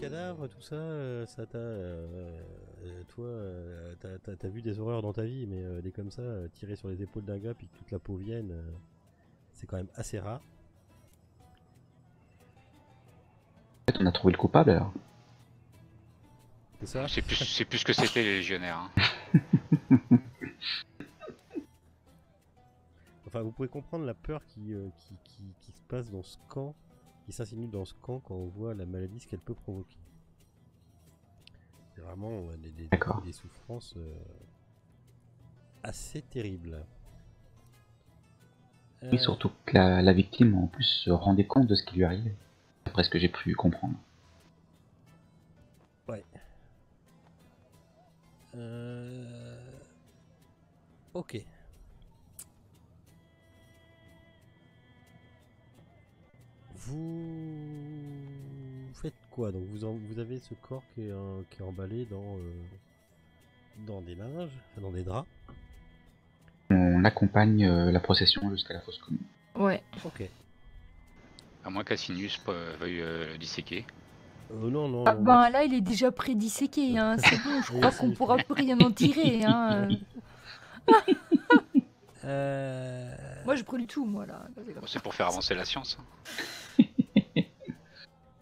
cadavres, tout ça, ça t'a, toi, t'as vu des horreurs dans ta vie, mais des comme ça, tirer sur les épaules d'un gars puis que toute la peau vienne, c'est quand même assez rare. En fait, on a trouvé le coupable alors. C'est ça. C'est plus ce que c'était les légionnaires. Hein. Enfin, vous pouvez comprendre la peur qui se passe dans ce camp, qui s'insinue dans ce camp quand on voit la maladie, ce qu'elle peut provoquer. C'est vraiment des souffrances assez terribles. Oui, surtout que la victime en plus se rendait compte de ce qui lui arrivait. D'après ce que j'ai pu comprendre. Ouais. Ok. Vous faites quoi? Donc vous avez ce corps qui est emballé dans des linges, enfin, dans des draps. On accompagne la procession jusqu'à la fosse commune. Ouais. Ok. À moins qu'Asinius veuille le disséquer. Non, non. Ah ben là, il est déjà prédisséqué, hein. C'est bon, je crois qu'on pourra plus rien en tirer, hein. Moi, je brûle tout, moi, là. Bon, c'est pour faire avancer la science. Hein.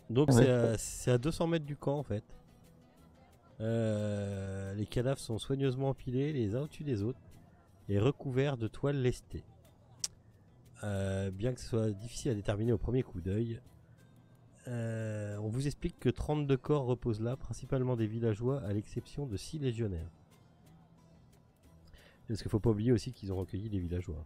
Donc Ouais. c'est à 200 mètres du camp en fait. Les cadavres sont soigneusement empilés les uns au-dessus des autres et recouverts de toiles lestées. Bien que ce soit difficile à déterminer au premier coup d'œil, on vous explique que 32 corps reposent là, principalement des villageois à l'exception de 6 légionnaires. Parce qu'il faut pas oublier aussi qu'ils ont recueilli les villageois.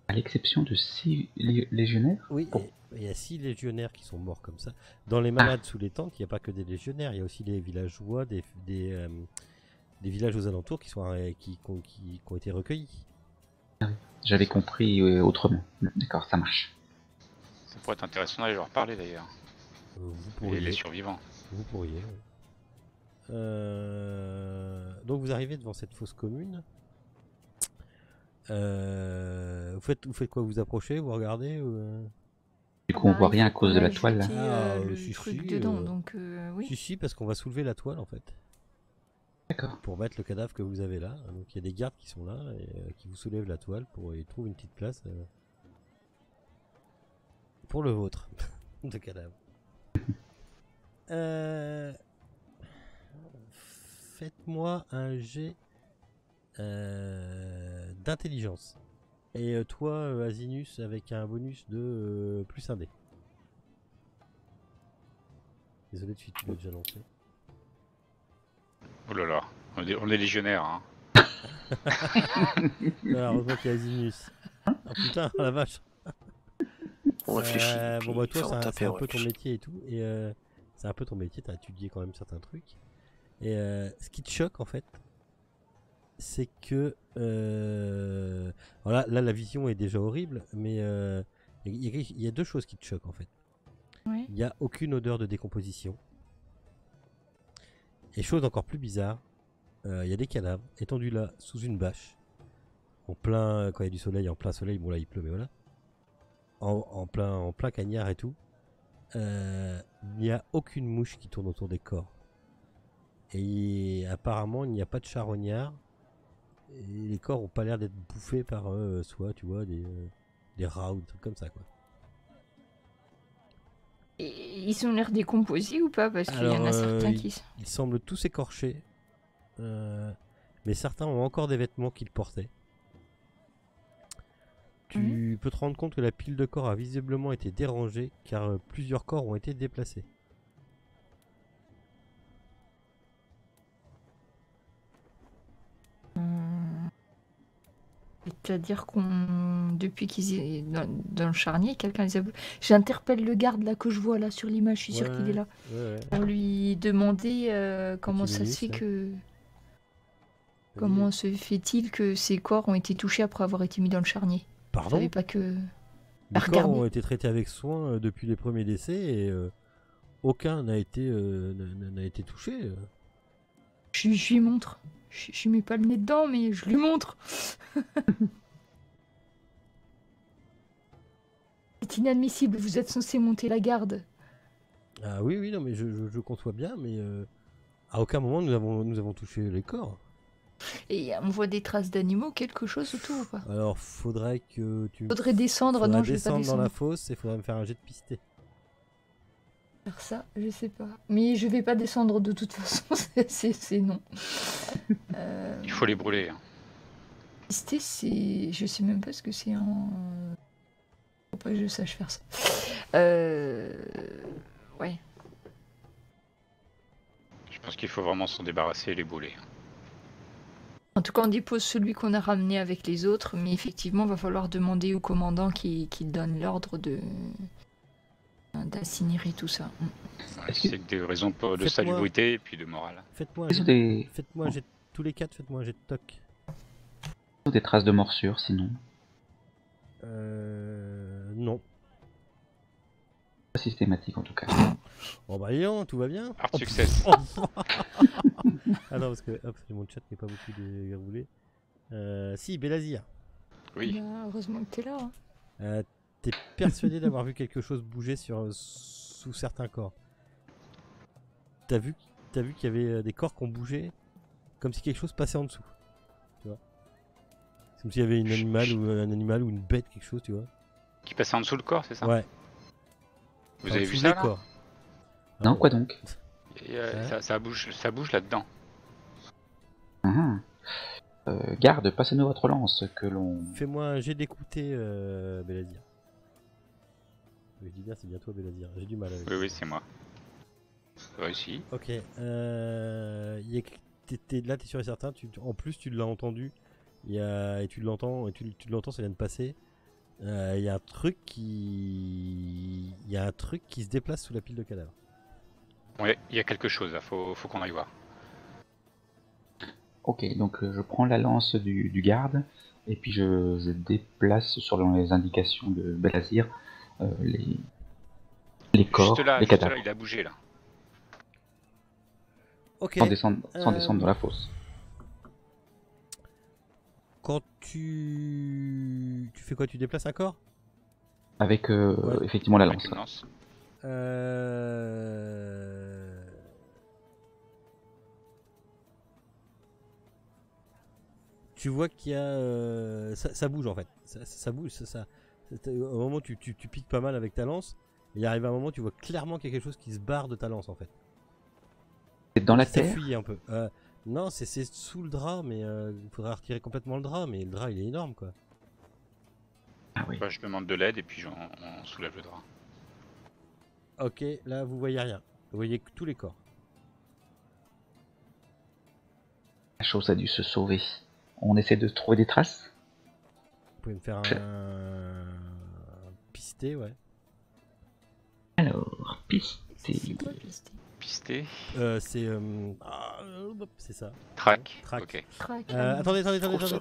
À l'exception de 6 légionnaires. Oui, Bon. il y a 6 légionnaires qui sont morts comme ça. Dans les malades sous les tentes, il n'y a pas que des légionnaires, il y a aussi des villageois, des villages aux alentours qui ont été recueillis. J'avais compris autrement. D'accord, ça marche. Ça pourrait être intéressant d'aller leur parler d'ailleurs. Vous pourriez. Les survivants. Vous pourriez. Oui. Donc vous arrivez devant cette fosse commune. Vous faites quoi? Vous approchez, vous regardez Du coup, on voit rien à cause de la toile là. Le truc dedans, donc oui. Si, parce qu'on va soulever la toile en fait. D'accord. Pour mettre le cadavre que vous avez là. Donc il y a des gardes qui sont là et qui vous soulèvent la toile pour y trouver une petite place pour le vôtre de cadavre. Faites-moi un jet d'intelligence. Et toi, Asinus, avec un bonus de plus 1 dé. Désolé de suite, tu l'as déjà lancé. Oh là là, on est légionnaires. Hein. Heureusement qu'il y a Asinus. Oh putain, la vache. On réfléchit. Bon bah toi, c'est un peu ton métier et tout. Et c'est un peu ton métier, t'as étudié quand même certains trucs. Et ce qui te choque en fait, c'est que voilà, là la vision est déjà horrible, mais il y a deux choses qui te choquent en fait. Ouais. Il n'y a aucune odeur de décomposition. Et chose encore plus bizarre, il y a des cadavres étendus là sous une bâche, en plein, quand il y a du soleil, en plein soleil, bon là il pleut mais voilà, en plein cagnard et tout. Il n'y a aucune mouche qui tourne autour des corps. Et apparemment il n'y a pas de charognard. Et les corps ont pas l'air d'être bouffés par soit tu vois des rats ou des trucs comme ça quoi. Et ils ont l'air décomposés ou pas? Parce qu'il y en a certains qui... Ils semblent tous écorchés. Mais certains ont encore des vêtements qu'ils portaient. Tu peux te rendre compte que la pile de corps a visiblement été dérangée car plusieurs corps ont été déplacés. C'est-à-dire qu'on, depuis qu'ils est dans le charnier, quelqu'un les a... J'interpelle le garde là que je vois là sur l'image, je suis sûre qu'il est là. Ouais. Pour lui demander comment ça se fait que... Comment se fait-il que ces corps ont été touchés après avoir été mis dans le charnier? Pardon? Je savais pas que... Les corps ont été traités avec soin depuis les premiers décès et aucun n'a été touché. Je lui montre. Je mets pas le nez dedans, mais je lui montre. C'est inadmissible, vous êtes censé monter la garde. Ah oui, oui, non, mais je conçois bien, mais à aucun moment nous avons touché les corps. Et on voit des traces d'animaux, quelque chose autour ou pas? Alors, faudrait que tu... Faudrait descendre, faudrait non, je vais pas descendre dans la descendre. fosse et faudrait me faire un jet de pisté. Faire ça, je sais pas. Mais je vais pas descendre de toute façon, c'est non. Il faut les brûler. Hein. Pister, c'est... Je sais même pas ce que c'est en... Faut pas que je sache faire ça. Ouais. Je pense qu'il faut vraiment s'en débarrasser et les brûler. En tout cas, on dépose celui qu'on a ramené avec les autres, mais effectivement, va falloir demander au commandant qu'il donne l'ordre d'incinérer tout ça. Ouais, Est-ce que- c'est que des raisons de Faites-moi- salubrité et puis de morale. Faites-moi un Ils ont jet... des, Faites-moi un jet... Tous les quatre, faites-moi un jet de toc. des traces de morsures, sinon. Non. Pas systématique en tout cas. Bon bah Léon, tout va bien. Art success. Ah non, parce que hop, c'est mon chat qui n'est pas beaucoup déroulé. Si, Bélazir. Oui. Bah, heureusement que t'es là. Hein. T'es persuadé d'avoir vu quelque chose bouger sous certains corps. T'as vu qu'il y avait des corps qui ont bougé, comme si quelque chose passait en dessous. Tu vois. C'est comme s'il y avait un animal ou une bête, quelque chose, tu vois. Qui passait en dessous le corps, c'est ça? Ouais. Vous En avez dessous vu des ça là corps. Non, quoi donc? Et, Ouais. ça bouge là-dedans. Ah. Garde, passez-nous votre lance que l'on... Fais-moi un jet d'écouter, Bélazir. Je dis bien, c'est bien toi, Bélazir. J'ai du mal avec Oui, oui, c'est moi. Réussi. Ok. Là, t'es sûr et certain. En plus, tu l'as entendu. Et tu l'entends, ça vient de passer. Il y a un truc qui se déplace sous la pile de cadavres. Ouais, il y a quelque chose là, faut qu'on aille voir. Ok, donc je prends la lance du garde, et puis je déplace selon les indications de Belazir les corps, Juste là, les cadavres, il a bougé là. Ok. sans descendre dans la fosse. Quand tu fais quoi? Tu déplaces un corps? Avec Ouais. effectivement la Avec lance. une lance. Tu vois qu'il y a ça bouge en fait. Ça bouge. Au moment où tu piques pas mal avec ta lance, il arrive un moment où tu vois clairement qu'il y a quelque chose qui se barre de ta lance en fait. C'est dans la Ça terre. fuit un peu. Non, c'est sous le drap, mais il faudra retirer complètement le drap, mais le drap il est énorme quoi. Ah oui. Bah, je demande de l'aide et puis on soulève le drap. Ok, là vous voyez rien. Vous voyez que tous les corps. La chose a dû se sauver. On essaie de trouver des traces. Vous pouvez me faire un pisté, ouais. Alors, piste. C'est quoi pister? Pisté. C'est ça. Track. Track. Ok. Track. Attendez. Course.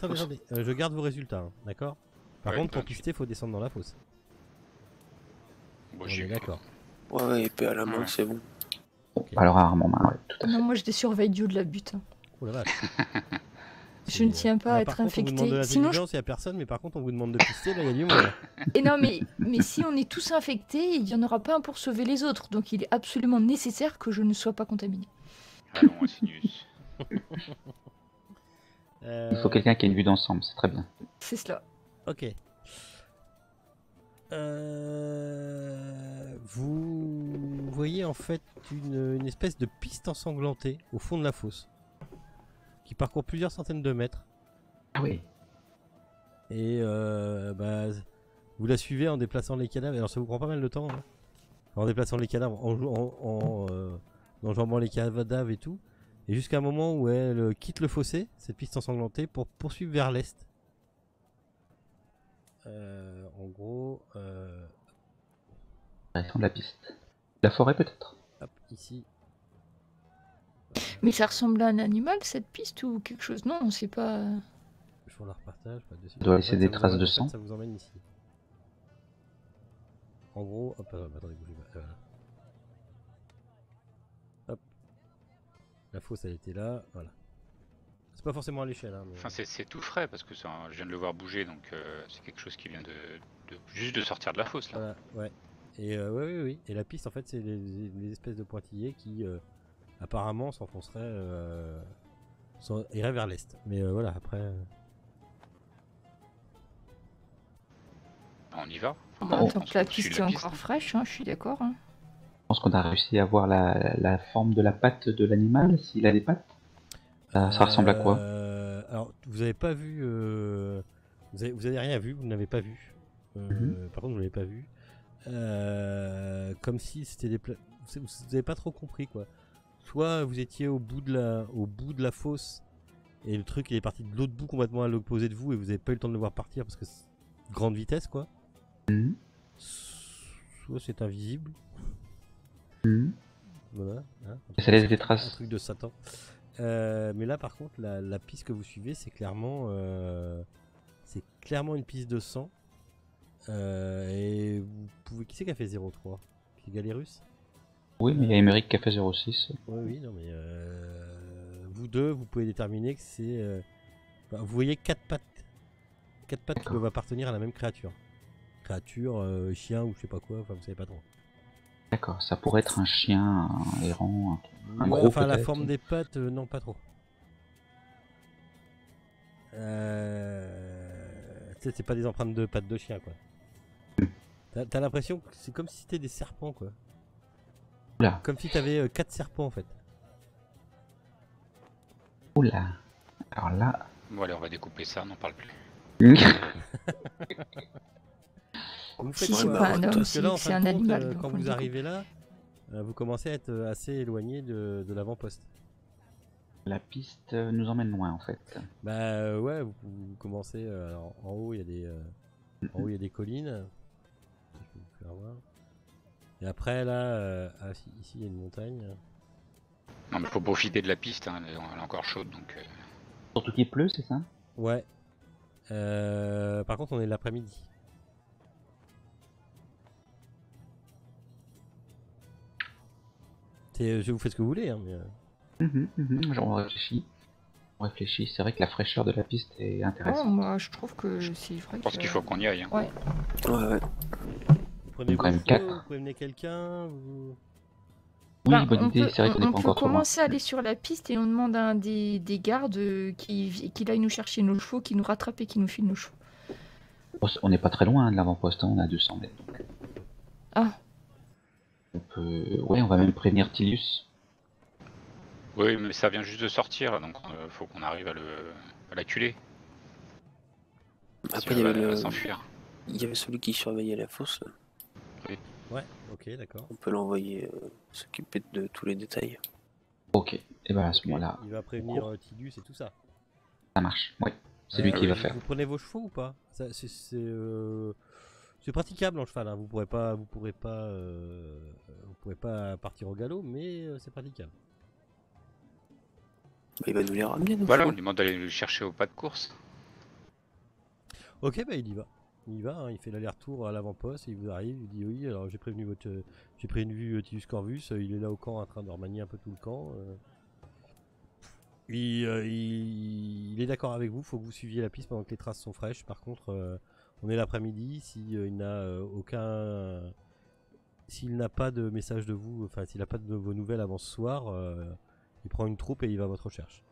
Je garde vos résultats, hein, d'accord? Par Ouais, contre, pour donc, pister, faut descendre dans la fosse. Bon, On j'y est vais. d'accord. Ouais, épée à la main, Ouais. c'est bon. Alors arme en main, ouais, tout à fait. Non, moi je les surveille du haut de la butte. Hein. Oh la vache. Je ne tiens pas à Par être contre, on vous demande de infecté. Sinon, l'intelligence, il n'y a personne, mais par contre, on vous demande de pister, là, il y a du monde. Et non, mais si on est tous infectés, il n'y en aura pas un pour sauver les autres. Donc il est absolument nécessaire que je ne sois pas contaminé. Allons, Sinus. Il faut quelqu'un qui a une vue d'ensemble, c'est très bien. C'est cela. Ok. Vous voyez en fait une espèce de piste ensanglantée au fond de la fosse qui parcourt plusieurs centaines de mètres Ah oui. et vous la suivez en déplaçant les cadavres. Alors ça vous prend pas mal de temps, hein. En déplaçant les cadavres, en enjambant les cadavres et tout, et jusqu'à un moment où elle quitte le fossé, cette piste ensanglantée, pour poursuivre vers l'est. En gros, Direction de la piste. La forêt peut-être. hop, ici. Mais ça ressemble à un animal cette piste ou quelque chose? Non, on sait pas. Je vous la repartage, pas dessus. Ça doit laisser En fait, des ça vous traces emmène- de en fait, sang. ça vous emmène ici. En gros, hop, attendez, bougez pas. Voilà. Hop. La fosse, elle était là, voilà. C'est pas forcément à l'échelle. Hein, mais... Enfin, c'est tout frais parce que je viens de le voir bouger, donc c'est quelque chose qui vient juste de sortir de la fosse là. Voilà, ouais. Et oui. Et la piste, en fait, c'est les espèces de pointillés qui apparemment s'enfonceraient, iraient vers l'est. Mais voilà, après. On y va. Bah, on tant que la piste est encore hein. fraîche, hein, je suis d'accord. Hein. Je pense qu'on a réussi à voir la forme de la patte de l'animal, s'il a des pattes. Ça ressemble à quoi? Alors, vous avez pas vu. Vous avez rien vu, vous n'avez pas vu. Par contre, vous l'avez pas vu. Comme si c'était des. Vous avez pas trop compris quoi. Soit vous étiez au bout de la fosse et le truc il est parti de l'autre bout complètement à l'opposé de vous et vous avez pas eu le temps de le voir partir parce que c'est grande vitesse quoi. Soit c'est invisible. Voilà. Hein, ça laisse des un traces. truc de Satan. Mais là par contre la piste que vous suivez c'est clairement une piste de sang. Et vous pouvez. Qui c'est qui a fait 0,3? C'est Galérus? Oui, mais il y a Émeric qui a fait 06. Oui, non mais vous deux vous pouvez déterminer que c'est. Vous voyez 4 pattes. 4 pattes qui doivent appartenir à la même créature. Créature, chien ou je sais pas quoi, enfin vous savez pas trop. D'accord, ça pourrait être un chien, un errant, un Ouais, gros enfin la peut-être. forme des pattes, non pas trop. C'est pas des empreintes de pattes de chien quoi. T'as l'impression que c'est comme si c'était des serpents quoi. Oula. Comme si t'avais 4 serpents en fait. Oula. Alors là. Bon, allez, on va découper ça, on n'en parle plus. Vous faites Si c'est quoi? pas un homme, Parce que là, en c'est fin un de compte, animal. quand donc on le vous découpe. arrivez là, vous commencez à être assez éloigné de l'avant-poste. La piste nous emmène loin en fait. Bah ouais, vous commencez. Alors, en haut, il y a des collines. Je vais vous faire voir. Et après là, ici il y a une montagne. Non, mais faut profiter de la piste, hein, elle est encore chaude donc. Surtout qu'il pleut, c'est ça? Ouais. Par contre, on est l'après-midi. Vous faites ce que vous voulez, hein, mais. On réfléchit. On réfléchit. C'est vrai que la fraîcheur de la piste est Oh, intéressante. moi, je trouve que c'est vrai. Je pense qu'il faut qu'on y aille. Hein. Ouais. Ouais. Vous prenez quand vos même chevaux, 4. vous prévenez quelqu'un. Vous... Oui, Bah, bonne idée. C'est vrai qu'on n'est on pas peut encore trop loin. commencer à aller sur la piste et on demande à un des gardes qu'il aille nous chercher nos chevaux, qu'il nous rattrape et qu'il nous file nos chevaux. On n'est pas très loin de l'avant-poste, hein, on a 200 mètres. Donc. Ah. Ouais, on va même prévenir Tilius. Oui, mais ça vient juste de sortir, donc faut qu'on arrive à l'acculer. Après, il y avait s'enfuir. Il y avait celui qui surveillait la fosse. Ouais, ok, d'accord. On peut l'envoyer s'occuper de tous les détails. Ok, et ben à ce moment-là, Il va prévenir Tidus et tout ça. ça marche. Oui, c'est lui qui va faire. Vous prenez vos chevaux ou pas? C'est praticable en cheval. Hein. Vous pourrez pas partir au galop, mais c'est praticable. Bah, il va nous les ramener. Voilà, on lui demande d'aller le chercher au pas de course. Ok, bah il y va. Il fait l'aller-retour à l'avant-poste, il vous arrive, il dit oui, alors j'ai prévenu Tidus Corvus, il est là au camp en train de remanier un peu tout le camp. Il est d'accord avec vous, faut que vous suiviez la piste pendant que les traces sont fraîches. Par contre, on est l'après-midi, s'il n'a pas de message de vous, enfin s'il n'a pas de vos nouvelles avant ce soir, il prend une troupe et il va à votre recherche.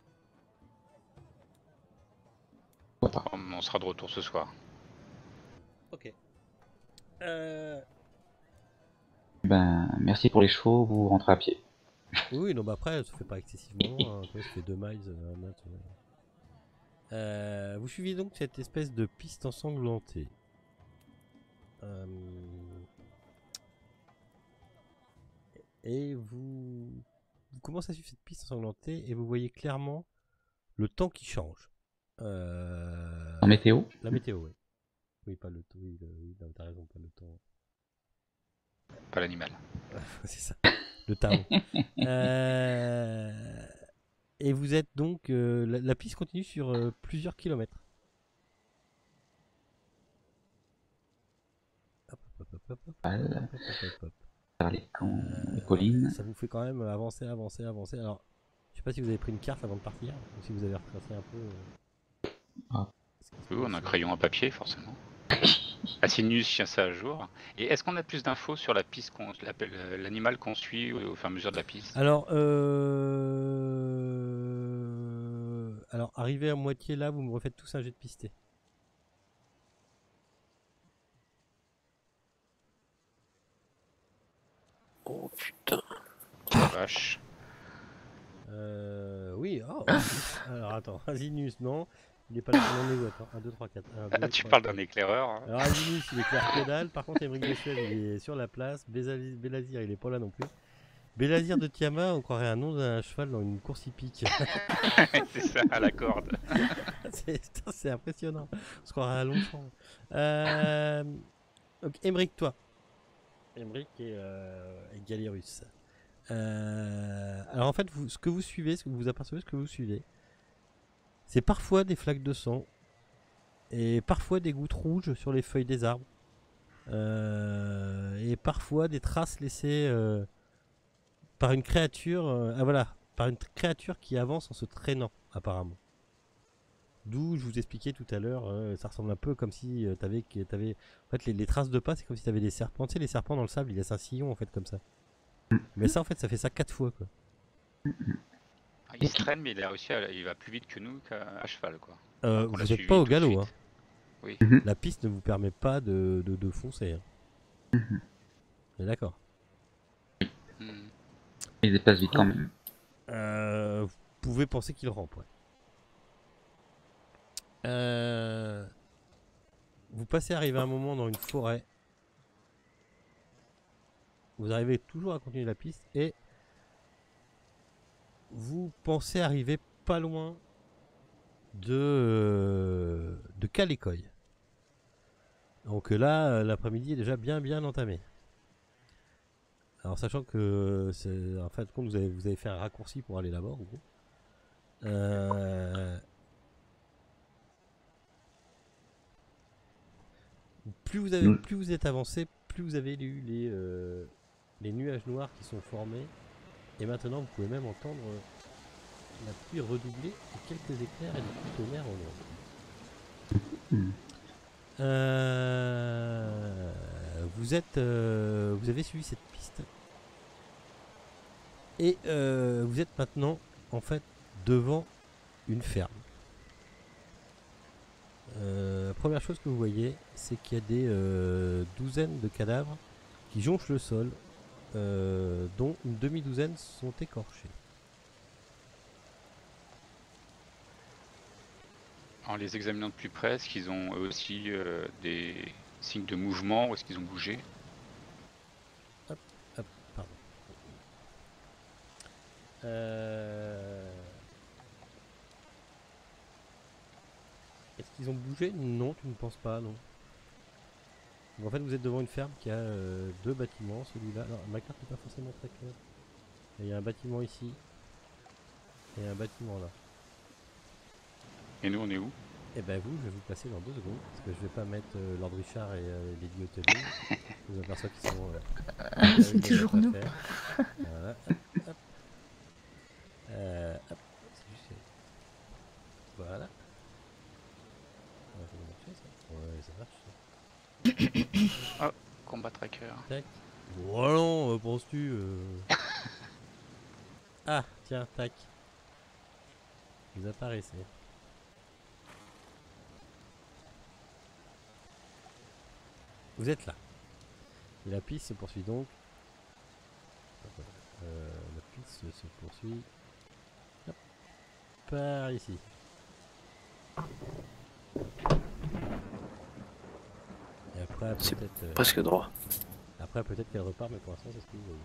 On sera de retour ce soir. Ok. Ben, merci pour les chevaux, vous rentrez à pied. Oui, non, mais après, ça fait pas excessivement. Ça fait 2 miles. Vous suivez donc cette espèce de piste ensanglantée. Et vous commencez à suivre cette piste ensanglantée et vous voyez clairement le temps qui change. En météo? La météo, oui. Oui, pas le temps. Oui, t'as raison, pas le temps. Pas l'animal. C'est ça. Le Tao. Et vous êtes donc... la piste continue sur plusieurs kilomètres. Vers les camps, les collines. Ça vous fait quand même avancer. Alors, sais pas si vous avez pris une carte avant de partir, ou si vous avez retracé un peu. Ah. ce qui se Oui, on a un passe. crayon à papier, forcément. Asinus tient ça à jour. Et est-ce qu'on a plus d'infos sur la piste l'animal qu'on suit au fur et à mesure de la piste? Alors, arrivé à moitié là, vous me refaites tous un jet de pisté. Oh putain. Vache. Oui, oh. Alors attends, Asinus, non. Il est pas là, on en est où? Attends, 1, 2, 3, 4. 1, 2, Tu 3, parles 4. d'un éclaireur. Hein. Alors Asinus, il éclaire que dalle. Par contre, Émeric de Suède, il est sur la place. Bélazir, il est pas là non plus. Bélazir de Tiamat, on croirait un nom d'un cheval dans une course hippique. C'est ça, à la corde. C'est impressionnant. On se croirait à Longchamp. Donc, Émeric, toi. Émeric et Galérus. Alors en fait, ce que vous suivez, ce que vous apercevez, ce que vous suivez, c'est parfois des flaques de sang et parfois des gouttes rouges sur les feuilles des arbres et parfois des traces laissées par une créature. Par une créature qui avance en se traînant apparemment. D'où je vous expliquais tout à l'heure, ça ressemble un peu comme si t'avais en fait les traces de pas, c'est comme si t'avais des serpents. Tu sais, les serpents dans le sable, ils laissent un sillon en fait comme ça. Mais ça en fait, ça fait ça 4 fois quoi. Il se traîne, mais il a réussi il va plus vite que nous qu'à cheval, quoi. Vous On l'a n'êtes suivi pas au tout de galop, hein. suite. Oui. La piste ne vous permet pas de foncer. Hein. On est d'accord. Hmm. Il dépasse vite quand même. Vous pouvez penser qu'il rampe, ouais. Vous passez arriver un moment dans une forêt. Vous arrivez toujours à continuer la piste et vous pensez arriver pas loin de Calécoy. Donc là, l'après-midi est déjà bien entamé. Alors sachant que en fait compte vous avez fait un raccourci pour aller là-bas en gros. Plus vous êtes avancé, plus vous avez eu les nuages noirs qui sont formés. Et maintenant vous pouvez même entendre la pluie redoubler et quelques éclairs et des coups de tonnerre en loin. Vous avez suivi cette piste et vous êtes maintenant en fait devant une ferme. Première chose que vous voyez, c'est qu'il y a des douzaines de cadavres qui jonchent le sol, dont une demi-douzaine sont écorchés. En les examinant de plus près, est-ce qu'ils ont eux aussi des signes de mouvement ou est-ce qu'ils ont bougé? Pardon. Est-ce qu'ils ont bougé? Non, tu ne penses pas, non. Donc en fait, vous êtes devant une ferme qui a deux bâtiments. Celui-là, alors ma carte n'est pas forcément très claire. Il y a un bâtiment ici et un bâtiment là. Et nous, on est où? Et ben vous, je vais vous placer dans 2 secondes parce que je vais pas mettre Lord Richard et Lady Otterly. Je vous aperçois qu'ils sont. C'est toujours nous. Voilà, hop. Hop. C'est juste. Voilà. Ça va marcher ça? Ouais, ça marche ça. Oh, combat tracker. Tac. Voilà, non, penses-tu Ah, tiens, tac. Vous apparaissez. Vous êtes là. Et la piste se poursuit donc. La piste se poursuit. Hop, par ici. Et après C'est peut-être. presque droit. Après peut-être qu'elle repart, mais pour l'instant c'est ce que vous voyez.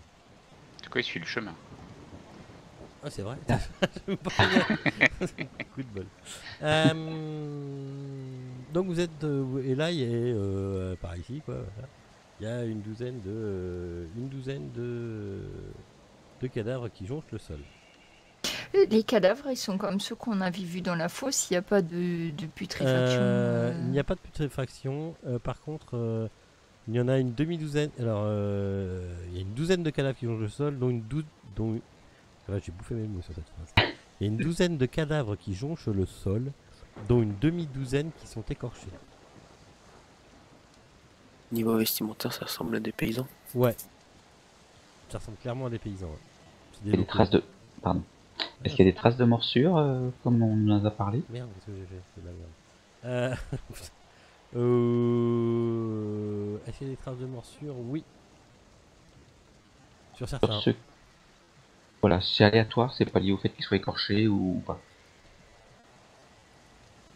C'est quoi, il suit le chemin? Ah c'est vrai. Coup de bol. Donc vous êtes et là il y a par ici quoi. Voilà. Il y a une douzaine de cadavres qui jonchent le sol. Les cadavres, ils sont comme ceux qu'on avait vus dans la fosse. Il n'y a pas de putréfaction. Il n'y a pas de putréfaction. Par contre, il y en a une demi-douzaine. Alors, il y a une douzaine de cadavres qui jonchent le sol, dont Ouais, j'ai bouffé mes mots sur cette phrase. Il y a une douzaine de cadavres qui jonchent le sol, dont une demi-douzaine qui sont écorchés. Niveau vestimentaire, ça ressemble à des paysans. Ouais. Ça ressemble clairement à des paysans. Ouais. C'est Il y a des locaux. traces de... Pardon. Est-ce qu'il y a des traces de morsures, comme on nous en a parlé? Merde, qu'est-ce que j'ai fait? C'est de la merde. Est-ce qu'il y a des traces de morsure? Oui. Sur certains. Sur ceux... Voilà, c'est aléatoire, c'est pas lié au fait qu'ils soient écorchés ou pas.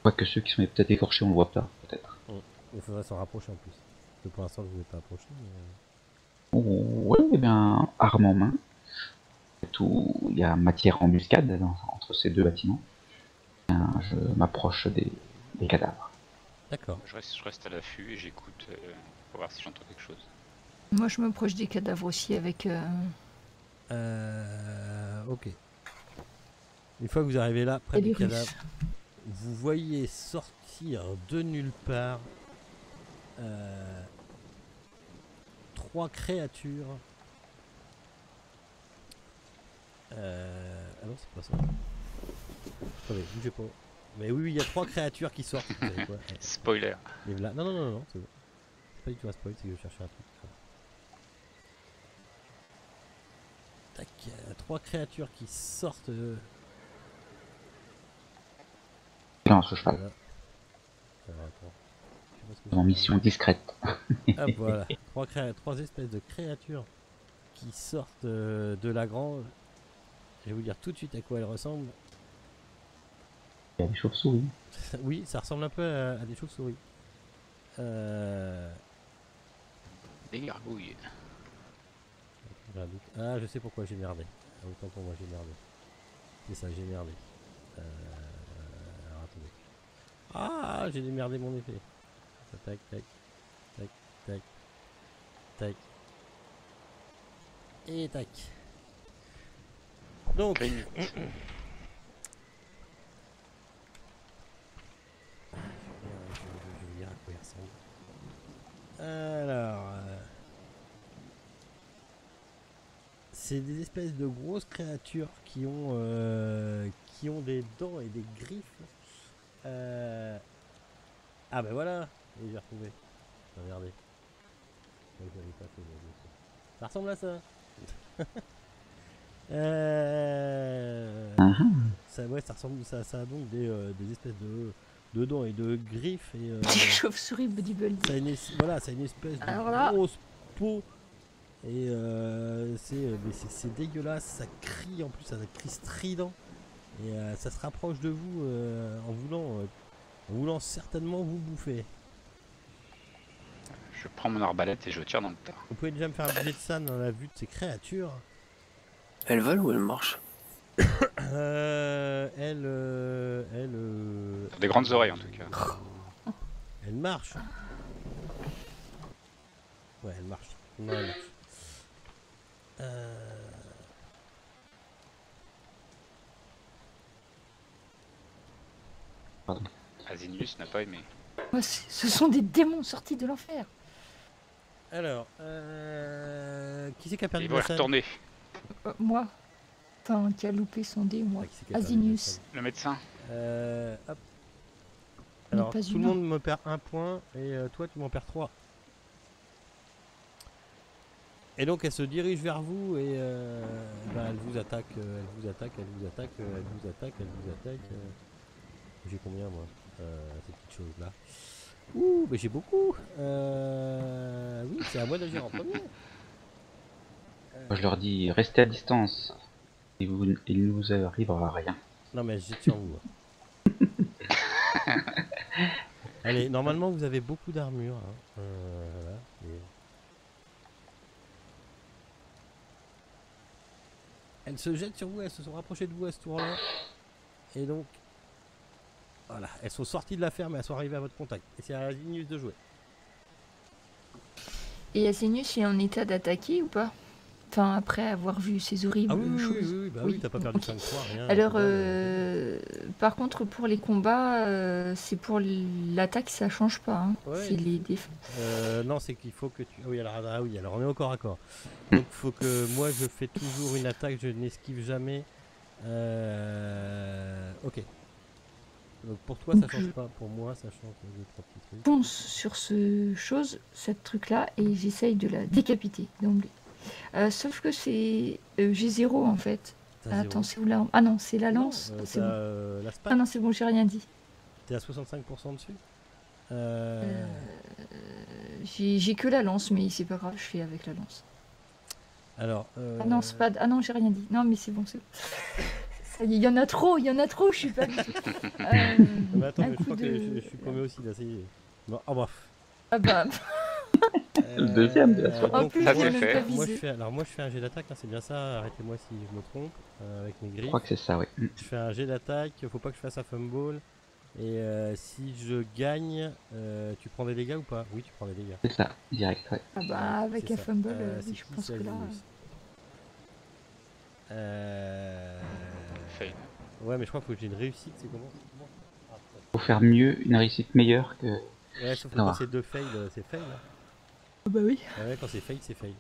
Quoique ceux qui sont peut-être écorchés, on le voit pas, peut-être. Il faudrait s'en rapprocher en plus. Parce que pour l'instant, je ne vous ai pas approché. Mais... Oh, ouais, eh bien, arme en main. Tout, il y a matière embuscade entre ces deux bâtiments. Bien, je m'approche des cadavres. D'accord. Je reste à l'affût et j'écoute pour voir si j'entends quelque chose. Moi, je m'approche des cadavres aussi avec. Ok. Une fois que vous arrivez là, près et du les Russes. cadavre, vous voyez sortir de nulle part 3 créatures. Ah non, c'est pas ça. Attendez, bougez pas. Mais oui, il y a 3 créatures qui sortent. Vous savez quoi. Spoiler. Et là. Non, c'est bon. C'est pas du tout un spoil, c'est que je cherchais un truc. Tac, 3 créatures qui sortent. Lance ce cheval. Voilà. Alors, attends. Je sais pas ce que En c'est. mission discrète. Hop, voilà. 3 espèces de créatures qui sortent de la grange. Je vais vous dire tout de suite à quoi elles ressemblent. Il y a des chauves-souris. Oui, ça ressemble un peu à des chauves-souris. Des gargouilles. J'ai un doute. Ah, je sais pourquoi j'ai merdé. Ah, autant pour moi, j'ai merdé. C'est ça, j'ai merdé. Alors, attendez. Ah, j'ai démerdé mon effet. Tac, tac, tac, tac, tac. Et tac. Donc, Green. je vais dire à quoi il ressemble. Alors, c'est des espèces de grosses créatures qui ont des dents et des griffes. Ah ben voilà, et j'ai retrouvé. Regardez. Ça ressemble à ça. Ça, ouais, ça ressemble, ça a donc des espèces de dents et de griffes et Des chauves-souris bodybuilding. ça a une, voilà, ça a une espèce de Alors là- grosse peau et c'est dégueulasse, ça crie en plus, ça crie strident et ça se rapproche de vous en voulant certainement vous bouffer. Je prends mon arbalète et je tire dans le tas. Vous pouvez déjà me faire un jet de ça dans la vue de ces créatures. Elle vole ou elle marche? Des grandes oreilles en tout cas. Elle marche. Ouais, elle marche. Non, elle marche. Azinius n'a pas aimé. Ouais, ce sont des démons sortis de l'enfer. Alors, qui c'est qui a perdu Ils vont y la scène? retourner. Moi. Enfin, qui a loupé son dé, moi. Ah, qui c'est qui a perdu Azinius. la scène Le médecin. Hop. n'est Alors, pas tout le humain. monde me perd 1 point et toi tu m'en perds 3. Et donc elle se dirige vers vous et elle vous attaque, elle vous attaque. J'ai combien moi ces petites choses là? Ouh, mais j'ai beaucoup. Oui, c'est à moi d'agir en premier. Moi, je leur dis, restez à distance. Il ne vous arrivera rien. Non mais je jette sur vous. Allez, normalement vous avez beaucoup d'armure. Hein. Voilà. Et... elles se jettent sur vous, elles se sont rapprochées de vous à ce tour-là. Et donc, voilà, elles sont sorties de la ferme et elles sont arrivées à votre contact. Et c'est à Azinius de jouer. Et Azinius est en état d'attaquer ou pas? Enfin, après avoir vu ces horribles Ah oui, choses. bah Oui, oui, t'as pas bon, perdu ok. 5 points, rien. Alors, que dalle, par contre, pour les combats, c'est pour l'attaque, ça change pas. Hein. Ouais, C'est les défenses. non, c'est qu'il faut que tu. Ah oui, alors on est au corps à corps. Donc faut que moi je fais toujours une attaque, je n'esquive jamais. Ok. Donc pour toi ça Donc, change je- pas, pour moi ça change deux, trois petits trucs. Fonce sur cette truc-là, et j'essaye de la décapiter d'emblée. Sauf que c'est. J'ai 0 en fait. T'as Attends, zéro. c'est où l'arme? Ah non, c'est la Non, lance. C'est t'as bon. la Ah spade, non, c'est bon, j'ai rien dit. t'es à 65% dessus. J'ai que la lance, mais c'est pas grave, je fais avec la lance. Alors. Ah non, spade. Ah non, j'ai rien dit. Non, mais c'est bon, c'est bon. Ça y est, il y en a trop, je suis pas. Mais attends, un mais je coup crois que de- je suis paumé aussi là, ça y est. Bon, oh bref. Ah bah, Le deuxième de la soirée. en Donc, plus, ça, j'ai c'est même fait. pas moi je visé. fais, alors moi je fais un jet d'attaque, hein, c'est bien ça, arrêtez-moi si je me trompe, avec mes Je griffes. crois que c'est ça, oui. Je fais un jet d'attaque, faut pas que je fasse un fumble. Et si je gagne, tu prends des dégâts ou pas? Oui, tu prends des dégâts. C'est ça, direct, ouais. Ah bah, avec C'est un ça. fumble, C'est oui, je qui, pense c'est que là. Azimus. Fail. Ouais, mais je crois qu'il faut que j'ai une réussite, c'est comment? Ah, Faut faire mieux, une réussite meilleure que. ouais, sauf que Non. quand c'est deux fails, c'est fail. Hein. Ah bah oui. Ouais, quand c'est fail, c'est fail.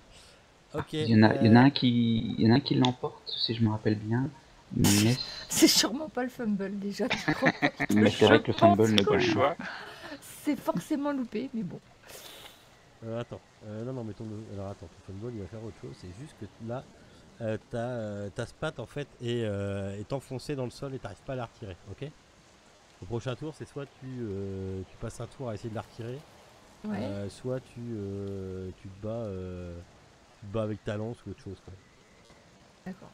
Ok. Il y en a un qui l'emporte, si je me rappelle bien. Mais, C'est sûrement pas le fumble déjà. tu crois pas mais c'est vrai que le Je pense fumble ne que Pas le gagne. choix. C'est forcément loupé, mais bon. Attends. Non, mais alors attends, ton fumble il va faire autre chose. C'est juste que là, ta spat en fait est enfoncée dans le sol et t'arrives pas à la retirer. Ok. Au prochain tour, c'est soit tu passes un tour à essayer de la retirer, Ouais. soit tu te bats avec ta lance ou autre chose. Quoi. D'accord.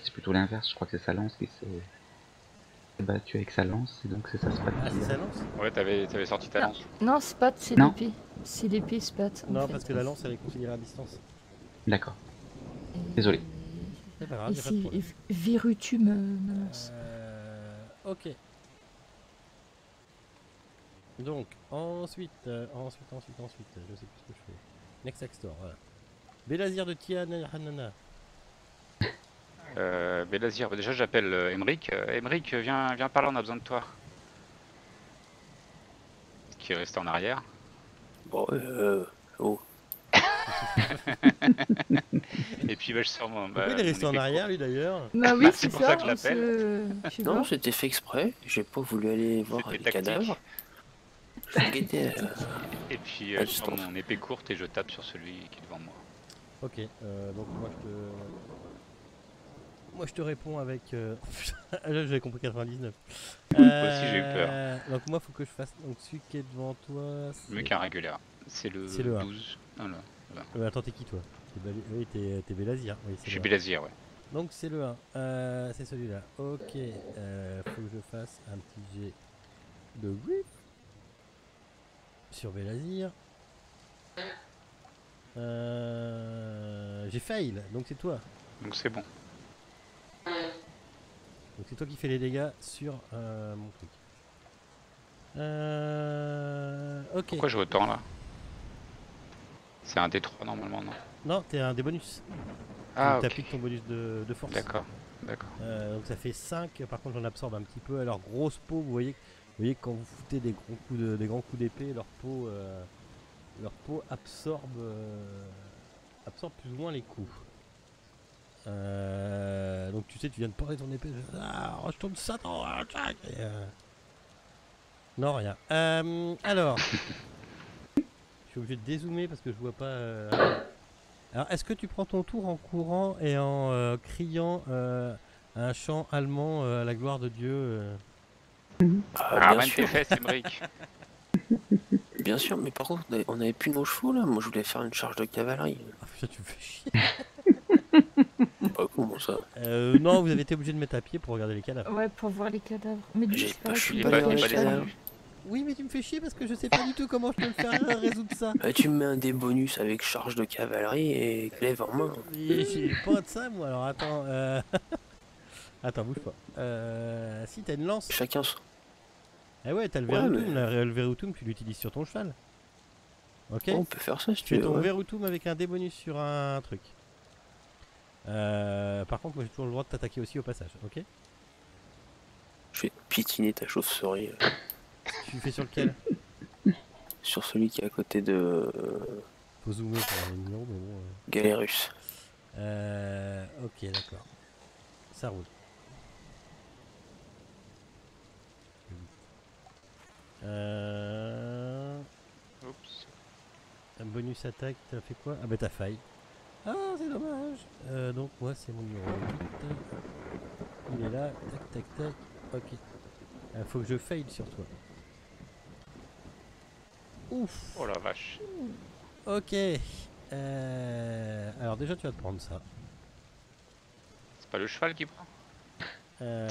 C'est plutôt l'inverse, je crois que c'est sa lance qui s'est battu avec sa lance, et donc c'est sa spat Ah, qui c'est sa lance? Ouais, t'avais sorti ta lance. Non, spat, c'est Non. l'épée. C'est l'épée spat. en Non, fait. parce que la lance elle est considérée à distance. D'accord. Et- Désolé. C'est pas grave, Et y a pas de c'est problème. Virutu ma lance. Ok. Donc, ensuite, je sais plus ce que je fais. Next Store, voilà. Bélazir de Tiana. Bélazir, déjà j'appelle Emeric. Emeric, viens par là, on a besoin de toi. Qui est resté en arrière. Bon, oh. Et puis je sors mon. Pourquoi il est resté en arrière lui d'ailleurs? Bah oui, Bah, c'est c'est pour ça. ça que je l'appelle. Je sais Non, pas. c'était fait exprès. J'ai pas voulu aller voir les C'était tactique. cadavres. Je guettais. Et puis à je sors distance. mon épée courte et je tape sur celui qui est devant moi. Ok, donc moi je te réponds avec. Là j'avais compris 99. Moi aussi, j'ai eu peur. Donc moi faut que je fasse. Donc celui qui est devant toi. Mieux qu'un régulier. C'est le un. 12. Non, là. Attends, t'es qui toi? Oui, t'es Bélazir. Oui, Je suis le 1. Bélazir, ouais. Donc c'est le 1. C'est celui-là. Ok, faut que je fasse un petit jet de whip sur Bélazir. J'ai fail, donc c'est toi. Donc c'est bon. Donc c'est toi qui fais les dégâts sur mon truc. Ok. Pourquoi je autant là? C'est un D3 normalement, non? Non, t'es un des bonus. Ah, ok. T'appliques ton bonus de force. D'accord, d'accord. Donc ça fait 5, par contre j'en absorbe un petit peu. Alors grosse peau, vous voyez quand vous foutez des grands coups d'épée, leur peau absorbe plus ou moins les coups. Donc tu sais, tu viens de porter ton épée, je tourne ça dans non, rien. Alors, je suis obligé de dézoomer parce que je vois pas. Alors, est-ce que tu prends ton tour en courant et en criant un chant allemand à la gloire de Dieu Ah, Ah, bien man sûr, tes fesses, Emeric. bien sûr, mais par contre, on avait plus nos chevaux là. Moi, je voulais faire une charge de cavalerie. Ah putain, tu me fais chier. Pas comment ça? Non, vous avez été obligé de mettre à pied pour regarder les cadavres. Ouais, pour voir les cadavres. Mais J'ai dis, pas- c'est je suis Il est pas pas, allé il est dans pas les cadavres. descendu. Oui, mais tu me fais chier parce que je sais pas du tout comment je peux le faire résoudre ça. Tu me mets un des bonus avec charge de cavalerie et glaive en main. Mais j'ai pas de ça, moi. Alors attends. Attends, bouge pas. Si t'as une lance. Chacun son. Ah ouais, t'as le Ouais, Verutum. mais- Le Verutum, tu l'utilises sur ton cheval. Ok. Oh, on peut faire ça si Tu tu fais veux. ton Ouais. Verutum avec un débonus sur un truc. Par contre, moi j'ai toujours le droit de t'attaquer aussi au passage, ok? Je vais piétiner ta chauve-souris Tu fais sur lequel? sur celui qui est à côté de Faut zoomer pour avoir le numéro, mais bon. Galérus. Ok, d'accord. Ça roule. Oups. Un bonus attaque, t'as fait quoi? Ah bah t'as faille. Ah, c'est dommage. Donc moi c'est mon numéro 8. Il est là, tac tac tac. Ok. Faut que je faille sur toi. Ouf. Oh la vache. Ok. Alors déjà tu vas te prendre ça. C'est pas le cheval qui prend? Je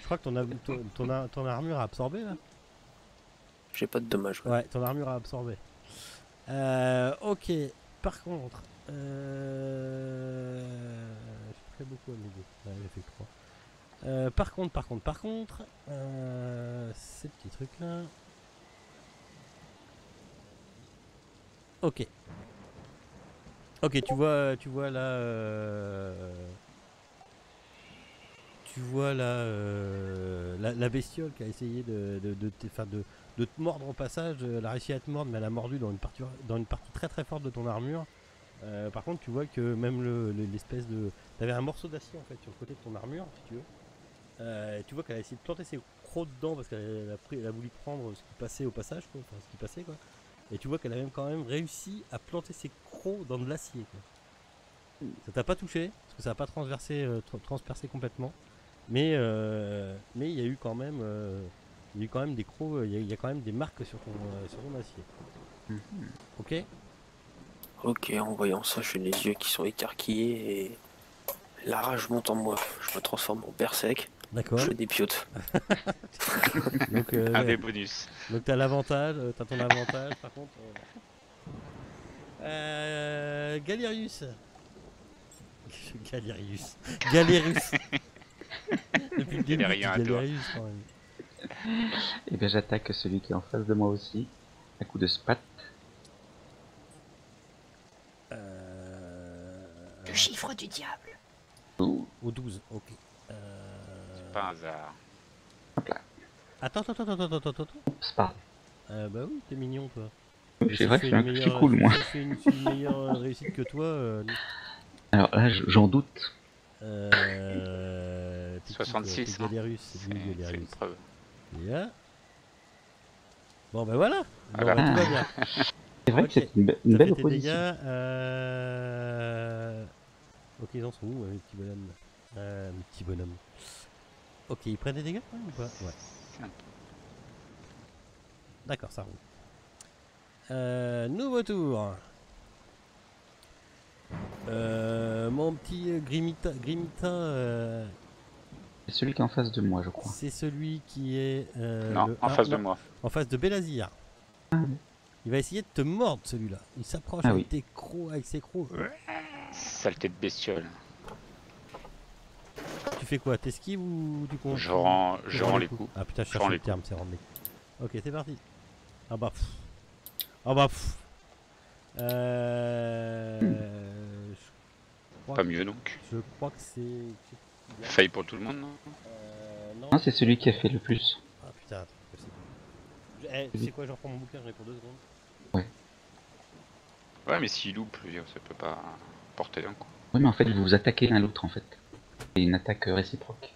crois que ton armure a absorbé là. J'ai pas de dommages. Ouais, ton armure a absorbé. Ok. Par contre, je fais beaucoup à mes deux. Ouais, j'ai fait que 3. Par contre, ces petits trucs là. Ok. Ok, tu vois là. Tu vois là la bestiole qui a essayé de te mordre au passage. Elle a réussi à te mordre, mais elle a mordu dans une partie très très forte de ton armure. Par contre, tu vois que même l'espèce de. T'avais un morceau d'acier en fait sur le côté de ton armure, si tu veux. Tu vois qu'elle a essayé de planter ses crocs dedans parce qu'elle a voulu prendre ce qui passait au passage, quoi. Enfin, ce qui passait, quoi. Et tu vois qu'elle a même quand même réussi à planter ses crocs dans de l'acier, quoi. Ça t'a pas touché parce que ça n'a pas transpercé complètement. Mais il y a eu quand même des crocs, il y a quand même des marques sur ton acier. Ok. Ok, en voyant ça, j'ai les yeux qui sont écarquillés et la rage monte en moi. Je me transforme en berserk. D'accord. Je dépiote. Donc, Un ouais. des bonus. Donc t'as l'avantage, t'as ton avantage par contre. Galerius. Galerius. Galérus. Depuis le début, tu rien à toi. Galerius quand même. Et bien j'attaque celui qui est en face de moi aussi. Un coup de spat. Le chiffre du diable. Au 12, ok. C'est pas un hasard. Attends. Oups, pardon. Bah oui, t'es mignon toi. C'est vrai que je suis cool moi. Je fais une meilleure réussite que toi. Alors là j'en doute. 66, T'es Galerius, c'est lui C'est Galerius. une preuve. Yeah. Bon ben voilà. Bon, Voilà. bah, tout va bien. C'est vrai Ok. que c'est une T'as belle fait tes opposition. dégâts. Ok, ils en sont où mes petits bonhommes? Mes petits bonhommes. Ok, ils prennent des dégâts quand même ou pas? Ouais. C'est un peu- D'accord, ça roule. Nouveau tour. Mon petit Grimita, C'est celui qui est en face de moi je crois. c'est celui qui est Non, en face de moi. en face de Belazir. Il va essayer de te mordre celui-là. Il s'approche Ah avec oui. tes crocs, avec ses crocs. Saleté de bestiole. Tu fais quoi? T'esquives ou tu comptes? Je rends les coups. Ah putain, je Je cherche rends le les terme, c'est rendre les coups. Ok, c'est parti. Ah bah pff. Ah bah pff. Je crois Pas que- mieux donc. Je crois que c'est. Faille pour tout le monde, non? Non. Non c'est celui qui a fait le plus. Ah putain, attends, c'est possible. Tu sais quoi, je reprends mon bouquin, je réponds 2 secondes. Ouais, mais s'il loupe, je veux dire, ça peut pas porter un coup. Oui mais en fait vous vous attaquez l'un l'autre en fait. C'est une attaque réciproque.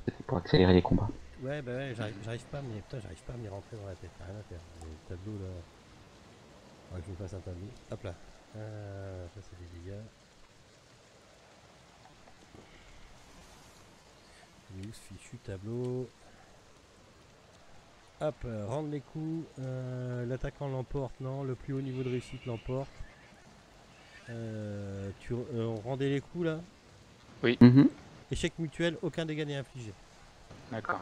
C'était pour accélérer les combats. Ouais, bah ouais, j'arrive pas, mais putain, j'arrive pas à m'y rentrer dans la tête. Rien à faire. Le tableau là. Ouais, je me fasse un tableau. Hop là. Ça c'est des dégâts. Il est où ce fichu tableau? Hop, rendre les coups. L'attaquant l'emporte, non. Le plus haut niveau de réussite l'emporte. Rendez les coups là. Mhm. Échec mutuel, aucun dégât n'est infligé. D'accord.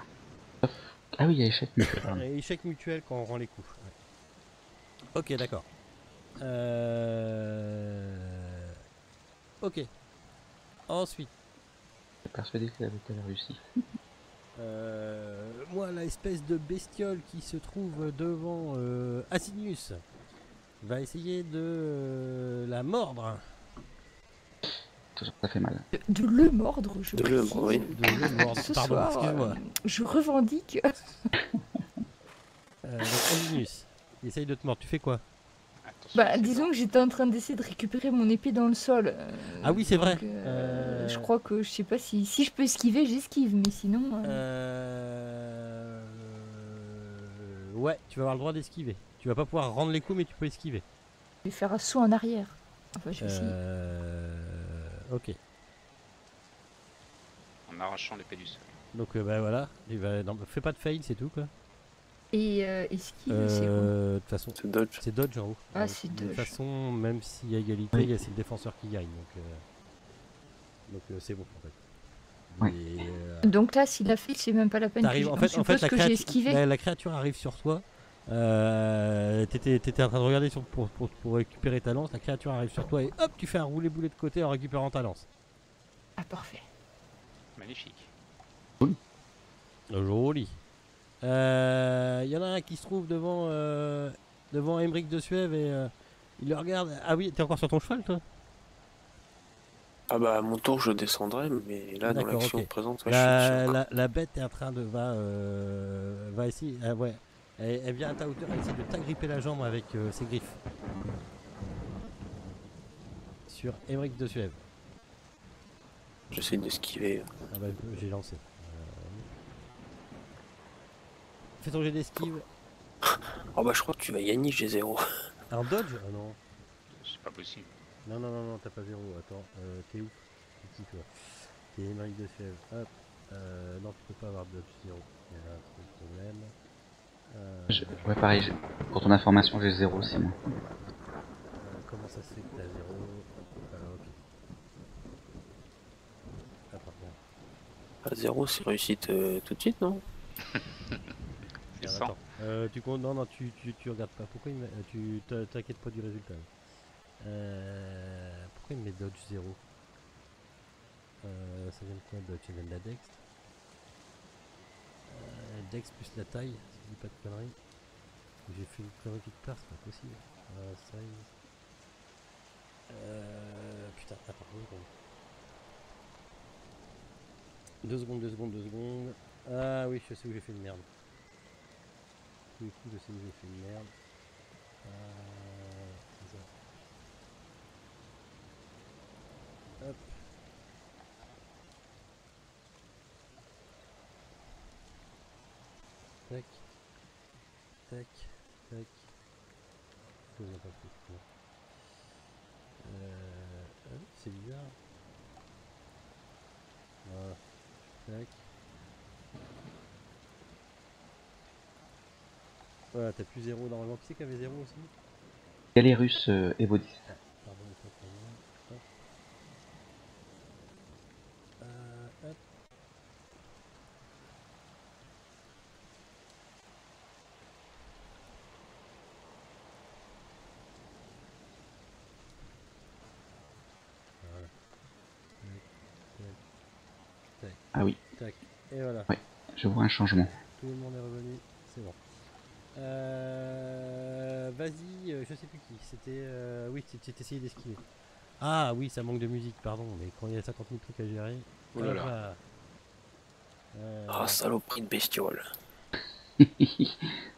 Ah oui il y a échec mutuel. pardon. Échec mutuel quand on rend les coups. Ouais. Ok, d'accord. Ok. Ensuite, Je suis persuadé que avait réussi. moi, la espèce de bestiole qui se trouve devant Asinius. va essayer de la mordre. Toujours ça fait mal. De le mordre, je De le précise. mordre, oui. De le mordre, Ce pardon, soir, excuse-moi. je revendique. Donc Anginus, il essaye de te mordre, tu fais quoi? Attention, Bah, c'est disons bon. que j'étais en train d'essayer de récupérer mon épée dans le sol. Ah oui, c'est vrai. donc, Je crois que je sais pas si je peux esquiver, j'esquive, mais sinon. Ouais, tu vas avoir le droit d'esquiver. Tu vas pas pouvoir rendre les coups, mais tu peux esquiver. Je vais faire un saut en arrière. Enfin, je vais essayer. Ok. En arrachant l'épée du sol. Donc bah voilà, non, fais pas de fail, c'est tout quoi. Et esquive, c'est quoi? De toute façon, C'est dodge. c'est dodge en haut. Ah, c'est De toute dodge. façon, même s'il y a égalité, Oui. c'est le défenseur qui gagne. Donc c'est bon en fait. Oui. Et, Donc là, s'il a fait, c'est même pas la peine. t'arrives- que en je... fait, on suppose que j'ai esquivé. la créature arrive sur toi. T'étais en train de regarder pour récupérer ta lance. La créature arrive sur toi et hop, tu fais un roulé boulet de côté en récupérant ta lance. Ah, parfait. Magnifique. Joli. Il y en a un qui se trouve devant Aymeric de Suève et il le regarde. Ah oui, t'es encore sur ton cheval toi? Ah bah à mon tour je descendrai, mais là dans D'accord, l'action ok. présente, ouais, je suis dessus encore. La bête est en train de va essayer. Ah ouais. Elle vient à ta hauteur, elle essaie de t'agripper la jambe avec ses griffes. Sur Aymeric de Suève. J'essaie d'esquiver. Ah bah j'ai lancé. Fais ton jet d'esquive. Oh bah je crois que tu vas gagner, j'ai 0. Un dodge? Ah non. C'est pas possible. Non, t'as pas 0. Attends, t'es où? T'es qui toi? T'es Aymeric de Suève. Hop. Non, tu peux pas avoir dodge 0. Il y a un truc de problème. Ouais, pareil, pour ton information, j'ai 0 aussi, moi. Comment ça se fait que t'as 0? Ok. Ah, pardon. À 0 c'est réussite tout de suite, non? C'est Regarde, 100. attends. Tu comptes. Non, tu regardes pas. Pourquoi tu t'inquiètes pas du résultat. Pourquoi il me met dodge 0? Ça vient de quoi dodge? Ça vient de la dex. Dex plus la taille, si je dis pas de conneries. J'ai fait une connerie quelque part, c'est pas possible. Size. Putain, attends, 2 secondes. Ah oui, je sais où j'ai fait une merde. Tous les coups, je sais où j'ai fait une merde. C'est ça. Hop. Tac. Tac. Tac. Je n'ai pas fait. C'est bizarre. Voilà. Tac. Voilà, t'as plus 0 normalement. Qui c'est qui avait 0 aussi? Galérus Evodis. Pardon, autant pour moi. Hop. Hop. Voilà. Tac, Ah oui, tac. Et voilà. Ouais. je vois un changement. Tout le monde est revenu. C'est bon. Vas-y, je sais plus qui. C'était. Oui, tu essayé d'esquiver. Ah oui, ça manque de musique, pardon. Mais quand il y a 50 000 trucs à gérer. Oh là là. Voilà. Ah saloperie de bestiole.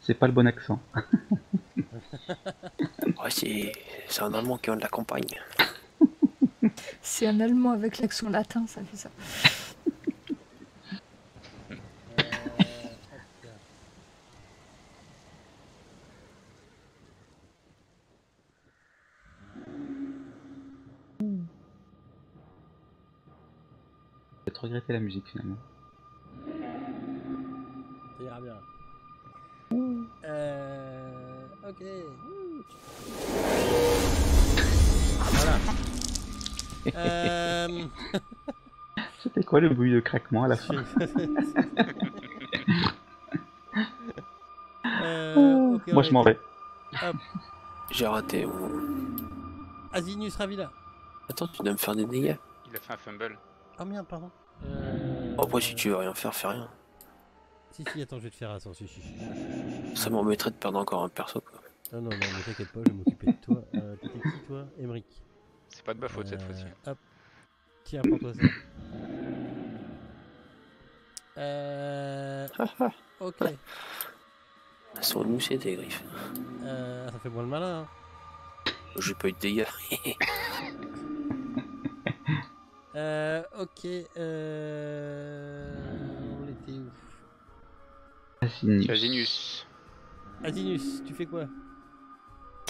C'est pas le bon accent. Ouais, c'est un Allemand qui vient de la campagne. C'est un allemand avec l'accent latin, ça fait ça. J'ai peut-être regretté la musique finalement. Ça ira bien. Ok. Voilà. C'était quoi le bruit de craquement à la fin? Ok, Moi je m'en vais. Hop. J'ai raté. Asinus Ravila. Attends, tu dois me faire des dégâts. Il a fait un fumble. Oh merde, pardon. Après, si tu veux rien faire, fais rien. Si, attends, je vais te faire un sens. Si. Ça m'embêterait de perdre encore un perso, quoi. Non, non, non, mais t'inquiète pas, je vais m'occuper de toi. T'étais qui, toi? Emmerich. C'est pas de ma faute cette fois-ci. Hop. Tiens, prends-toi ça. Ok. Elles sont moussées tes griffes. Ça fait moins le malin. Hein. J'ai pas eu de dégâts. Ok. On était où? Asinus. Asinus, tu fais quoi?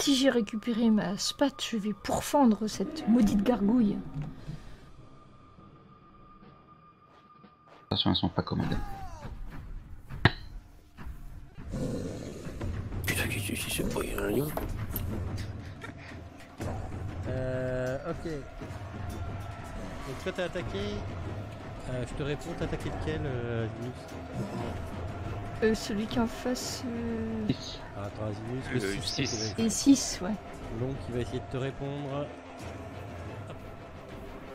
Si j'ai récupéré ma spate, je vais pourfendre cette maudite gargouille. Attention, elles sont pas commodes. Putain, qu'est-ce que c'est pas un lion? Ok. Donc toi t'as attaqué. Je te réponds, t'as attaqué lequel, Asinus? Celui qui est en face. Ah, attends, Asinus, Le le 6. 6. Et 6, ouais. Donc il va essayer de te répondre. Hop.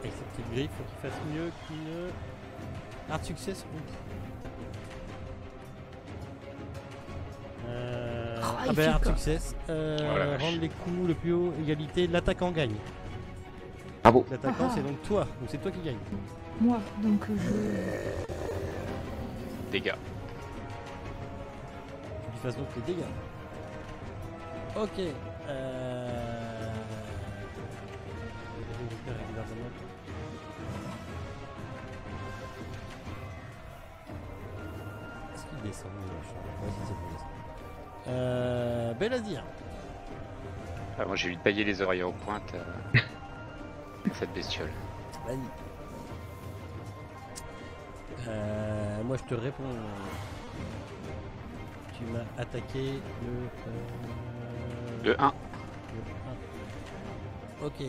Avec cette petite griffe, faut qu'il fasse mieux qu'une. Hard success. il bah fait hard peur. success. Voilà. Rendre les coups le plus haut, égalité, l'attaquant gagne. Bravo. L'attaquant Ah. c'est donc toi, donc c'est toi qui gagne. Moi, donc je. Dégâts. Faut qu'il fasse donc les dégâts. Ok. Je vais faire régulièrement. Est-ce qu'il descend le machin? Ouais, si, c'est bon, il descend. Belazir. Ah, moi j'ai eu de tailler les oreilles aux pointes. Cette bestiole. Vas-y. Moi je te réponds. Tu m'as attaqué Le 1. le 1. Ok.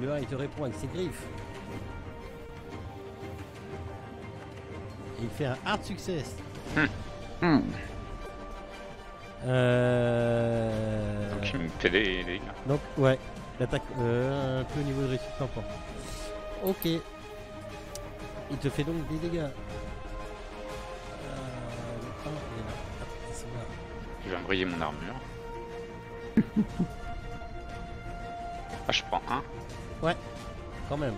Le 1 il te répond avec ses griffes. Et il fait un hard success. Hmm. Donc il me fait des dégâts. Donc ouais, l'attaque un peu au niveau de réussite l'emporte. Ok. Il te fait donc des dégâts. Le 1, il est là. Hop, ils sont là. Je vais embrayer mon armure. Ah, je prends 1. Quand même.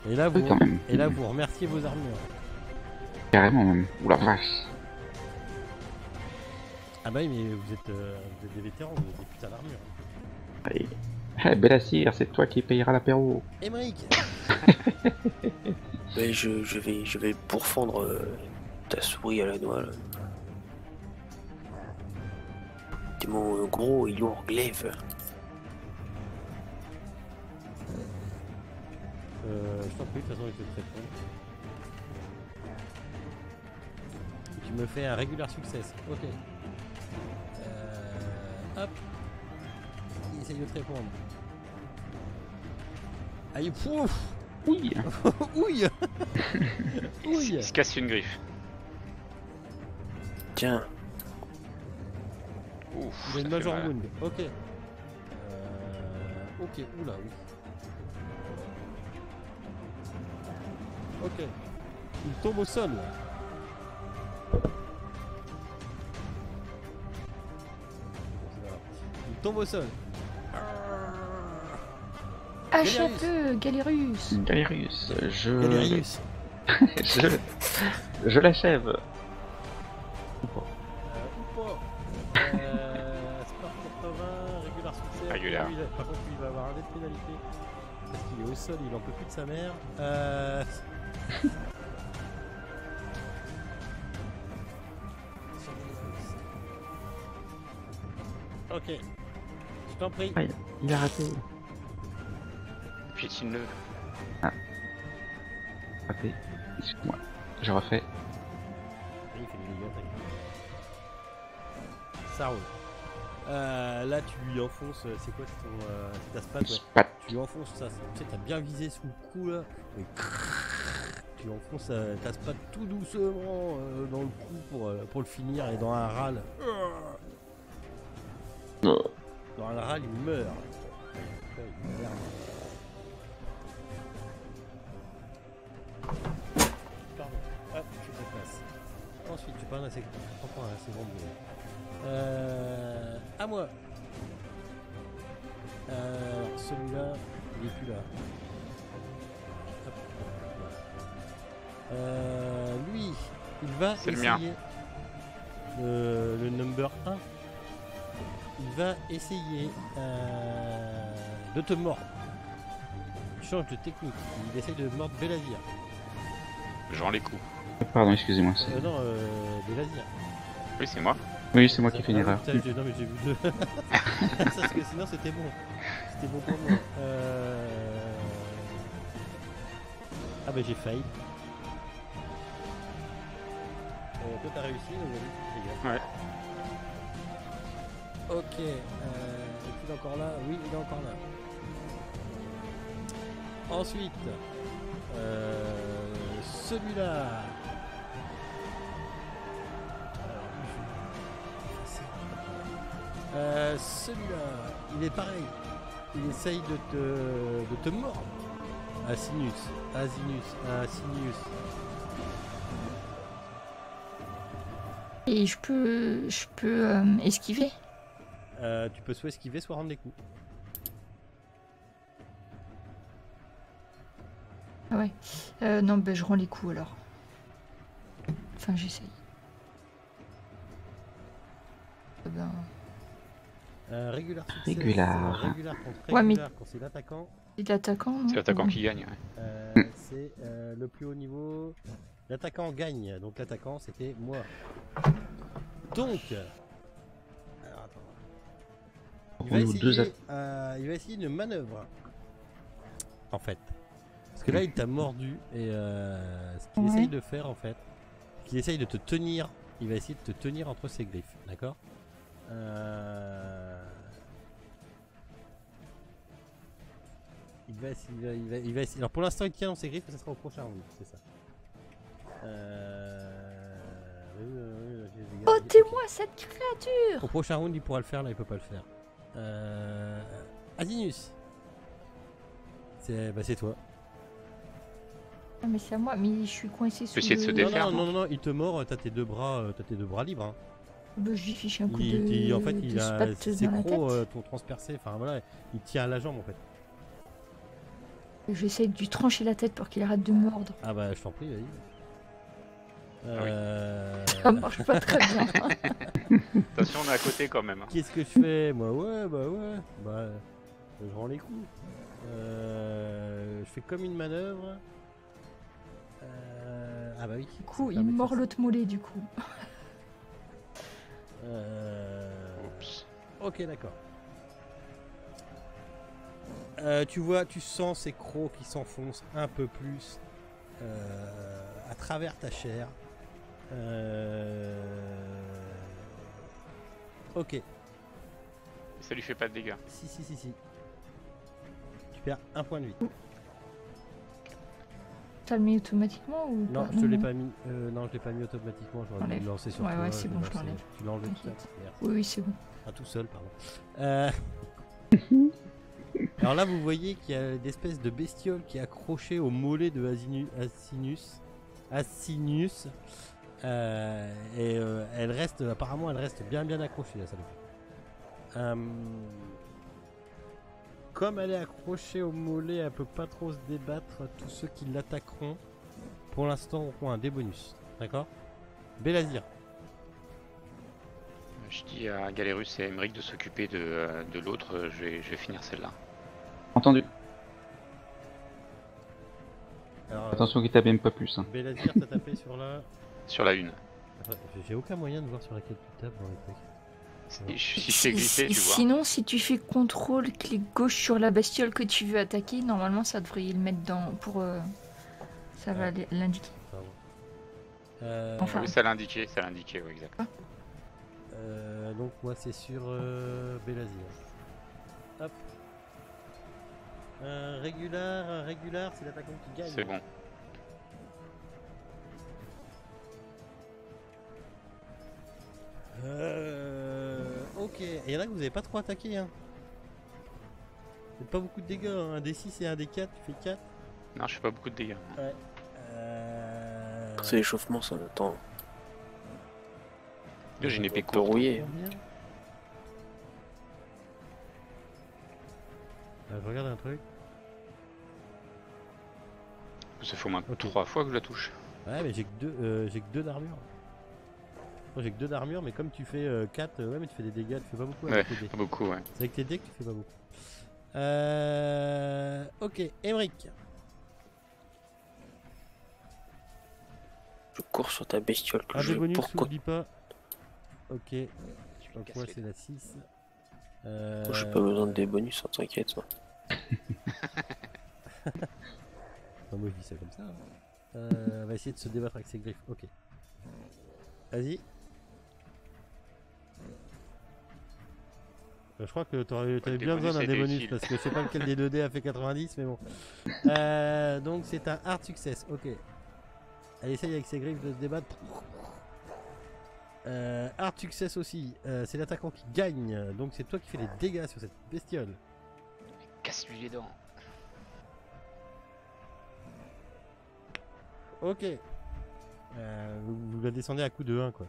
Et là vous, Oui, quand même. et là, vous remerciez vos armures. Carrément même. Oula vache. Ah bah oui, mais vous êtes des vétérans, vous avez des putains d'armure. Allez. Eh, Belazir, c'est toi qui payeras l'apéro. Emmerich. Mais je vais pourfendre ta souris à la noix là. T'es mon gros et lourd glaive. Je t'en prie, de toute façon, il te répond. Et tu me fais un regular success. Ok. Hop. Il essaye de te répondre. Aïe, pouf. Oui. Ouille. Il Ouille. se casse une griffe. Tiens, Ouf, Il a une ça fait major mal. wound. Ok. Ok, oula, oui. Ok. Il tombe au sol. Il tombe au sol. Achève-le, Galérus. Galerius, Galerius. je l'achève. Ou pas. Sport 80, régular succès. Régulier. Par contre, il va avoir un dé de pénalité. Parce qu'il est au sol, il en peut plus de sa mère. Ok. Je t'en prie. Aïe, il a raté. Piétine-le. Raté. Excuse-moi. Je refais. Il fait des dégâts, t'inquiète. Ça roule. Là, tu lui enfonces. C'est quoi c'est ta spade? Ouais. Spat. Tu lui enfonces ça. Tu sais, t'as bien visé sous le cou là. Et tu lui enfonces ta spade tout doucement dans le cou pour le finir et dans un râle. Dans un râle, il meurt. Il meurt. Pardon. Hop, je te place. ensuite, je parle assez temporaire, c'est bon. À moi. Alors celui-là, il est plus là. Hop, voilà. Lui, il va C'est le essayer le number 1. Il va essayer de te mordre. Il change de technique. Il essaye de mordre Belazir. Je rends les coups. Pardon, excusez-moi. Non, Belazir. Oui, c'est moi. Oui, c'est moi qui ai fait une Ah, erreur. putain, non mais j'ai vu deux. Parce que sinon c'était bon. C'était bon pour moi. Ah bah j'ai failli. Toi t'as réussi, donc vas-y, Ouais. ok. Est-il encore là? Oui, il est encore là. Ensuite, celui-là. Celui-là, il est pareil. Il essaye de te mordre. Asinus. Et je peux esquiver. Tu peux soit esquiver, soit rendre des coups. Ah ouais. Non, ben je rends les coups alors. Enfin, j'essaye. Eh ben... Régular. Régular. Régular contre Ouais, mais- régular quand c'est l'attaquant. C'est l'attaquant, non? C'est l'attaquant Ouais. qui gagne. Ouais. C'est le plus haut niveau. L'attaquant gagne. Donc l'attaquant c'était moi. Donc. Alors attends. Il va, Nous deux essayer, il va essayer une manœuvre. En fait. Parce que là il t'a mordu et ce qu'il Ouais. essaye de faire en fait, qu'il essaye de te tenir, il va essayer de te tenir entre ses griffes, d'accord. Il va essayer. Alors pour l'instant il tient dans ses griffes, mais ça sera au prochain round, c'est ça. Ôtez-moi cette créature! Au prochain round il pourra le faire, là il peut pas le faire. Asinus. C'est toi. Ah, mais c'est à moi, mais je suis coincé sous essayer de se le... défaire. Non, il te mord, t'as tes deux bras libres. Hein. Bah, je lui fiche un coup En fait, de il a spate ses dans la crocs tête. t'ont transpercé, enfin voilà, il tient à la jambe en fait. J'essaie de lui trancher la tête pour qu'il arrête de me mordre. Ah bah je t'en prie, vas-y. Ça marche pas très bien. Attention, on est à côté quand même. Qu'est-ce que je fais moi? Ouais. Je rends les coups. Je fais comme une manœuvre. Ah bah oui. Du coup, ça il me permet de mord faire ça. l'autre mollet, du coup. Oups. Ok, d'accord. Tu sens ces crocs qui s'enfoncent un peu plus à travers ta chair. Ok. Ça lui fait pas de dégâts. Si. Tu perds un point de vie. T'as le mis automatiquement ou Non, pas? je te l'ai pas mis. Non, je l'ai pas mis automatiquement. J'aurais dû Enlève. le lancer sur Ouais, toi. ouais, c'est bon, je l'enlève. Tu l'as enlevé tout seul. T'inquiète. Merci. Oui, c'est bon. Ah, tout seul, pardon. Alors là, vous voyez qu'il y a une espèce de bestiole qui est accrochée au mollet de Asinus. Elle reste, apparemment, elle reste bien accrochée, la salope. Comme elle est accrochée au mollet, elle peut pas trop se débattre. Tous ceux qui l'attaqueront, pour l'instant, auront un dé bonus. D'accord? Belazir. Je dis à Galérus et à Emmerich de s'occuper de l'autre. Je vais finir celle-là. Entendu. Alors, Attention qu'il t'abîme pas plus. Hein. Belazir, t'as tapé sur la. Sur la une. Attends, j'ai aucun moyen de voir sur laquelle tu tapes dans les trucs. Si je fais glisser, tu vois. Sinon, si tu fais contrôle, clic gauche sur la bestiole que tu veux attaquer, normalement, ça devrait le mettre dans... pour... ça va l'indiquer. Pardon. Enfin. Oui, ça l'indiquait, oui, exact. Donc moi c'est sur Belazir. Hop. Régular, c'est l'attaquant qui gagne. C'est bon. Ok, et il y en a que vous avez pas trop attaqué hein. C'est pas beaucoup de dégâts, hein. Un D6 et un D4, tu fais 4. Non, je fais pas beaucoup de dégâts. Ouais. C'est l'échauffement, ça, attends. J'ai une épée Un peu courte. rouillé. Je regarde un truc. Ça fait au moins Ok. 3 fois que je la touche. Ouais, mais j'ai que 2 d'armure. Moi j'ai que 2 d'armure, mais comme tu fais 4, ouais, mais tu fais des dégâts, tu fais pas beaucoup Ouais, avec tes dés. pas beaucoup, ouais. C'est avec tes dés que tu fais pas beaucoup. Ok, Emmerich. Je cours sur ta bestiole que Un je des bonus, pour n'oublie pas. Ok, donc moi c'est la 6. J'ai pas besoin de des bonus, hein, t'inquiète. Moi. Non, moi je dis ça comme ça. Hein. On va essayer de se débattre avec ses griffes. Ok. Vas-y. Je crois que t'avais des bien besoin bonus, d'un ça a des été bonus utile. parce que je sais pas lequel des 2 dés a fait 90, mais bon. Donc c'est un hard success. Ok. Elle essaye avec ses griffes de se débattre. Hard success aussi. C'est l'attaquant qui gagne. Donc c'est toi qui fais les dégâts sur cette bestiole. Casse-lui les dents. Ok. Vous la descendez à coup de 1 quoi.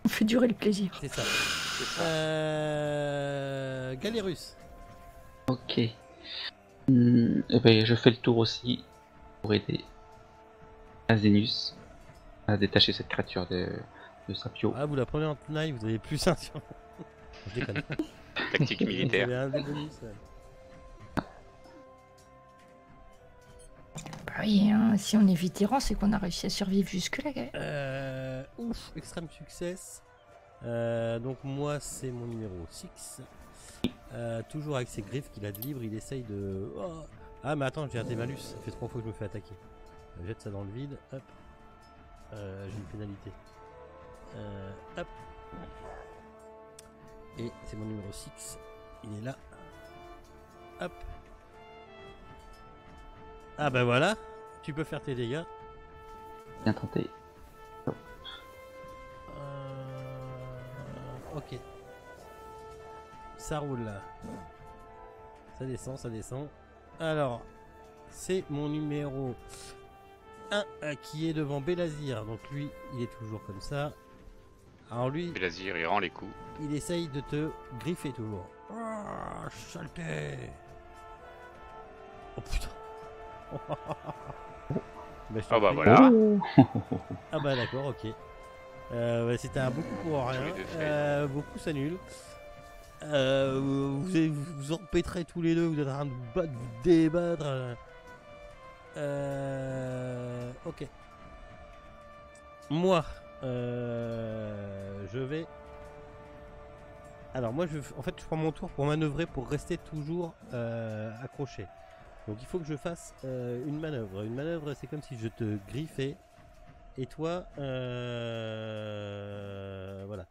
On fait durer le plaisir. C'est ça. C'est ça. Galérus. Ok. Eh ben, je fais le tour aussi pour aider Azenius à détacher cette créature de Sapio. Ah, vous la prenez en tenaille, vous avez plus 1 sur. Je déconne. Tactique Vous militaire. avez un des bonus. Bah oui, hein, si on est vétéran, c'est qu'on a réussi à survivre jusque-là. Ouf, extrême success. Donc moi c'est mon numéro 6. Toujours avec ses griffes qu'il a de libre, il essaye de... Oh. Ah mais attends, j'ai un des malus, ça fait 3 fois que je me fais attaquer. Jette ça dans le vide, hop. J'ai une pénalité. Hop. Et c'est mon numéro 6. Il est là. Hop. Ah bah voilà, tu peux faire tes dégâts. Bien tenté. Ok. Ça roule là. Ça descend, ça descend. Alors, c'est mon numéro 1 qui est devant Bélazir. Donc lui, il est toujours comme ça. Alors lui, Bélazir, il rend les coups. il essaye de te griffer toujours. Oh, saleté. Oh putain. Bah, je t'en Ah bah prie. voilà. Ah bah d'accord, ok. Ouais, c'était un beaucoup pour rien. Tous les deux fails. Beaucoup ça nul. Vous empêtrez tous les deux, vous êtes en train de vous battre, vous débattre. Ok. Moi, je vais. Alors moi, en fait, je prends mon tour pour manœuvrer pour rester toujours accroché. Donc il faut que je fasse une manœuvre. Une manœuvre, c'est comme si je te griffais. Et toi, voilà.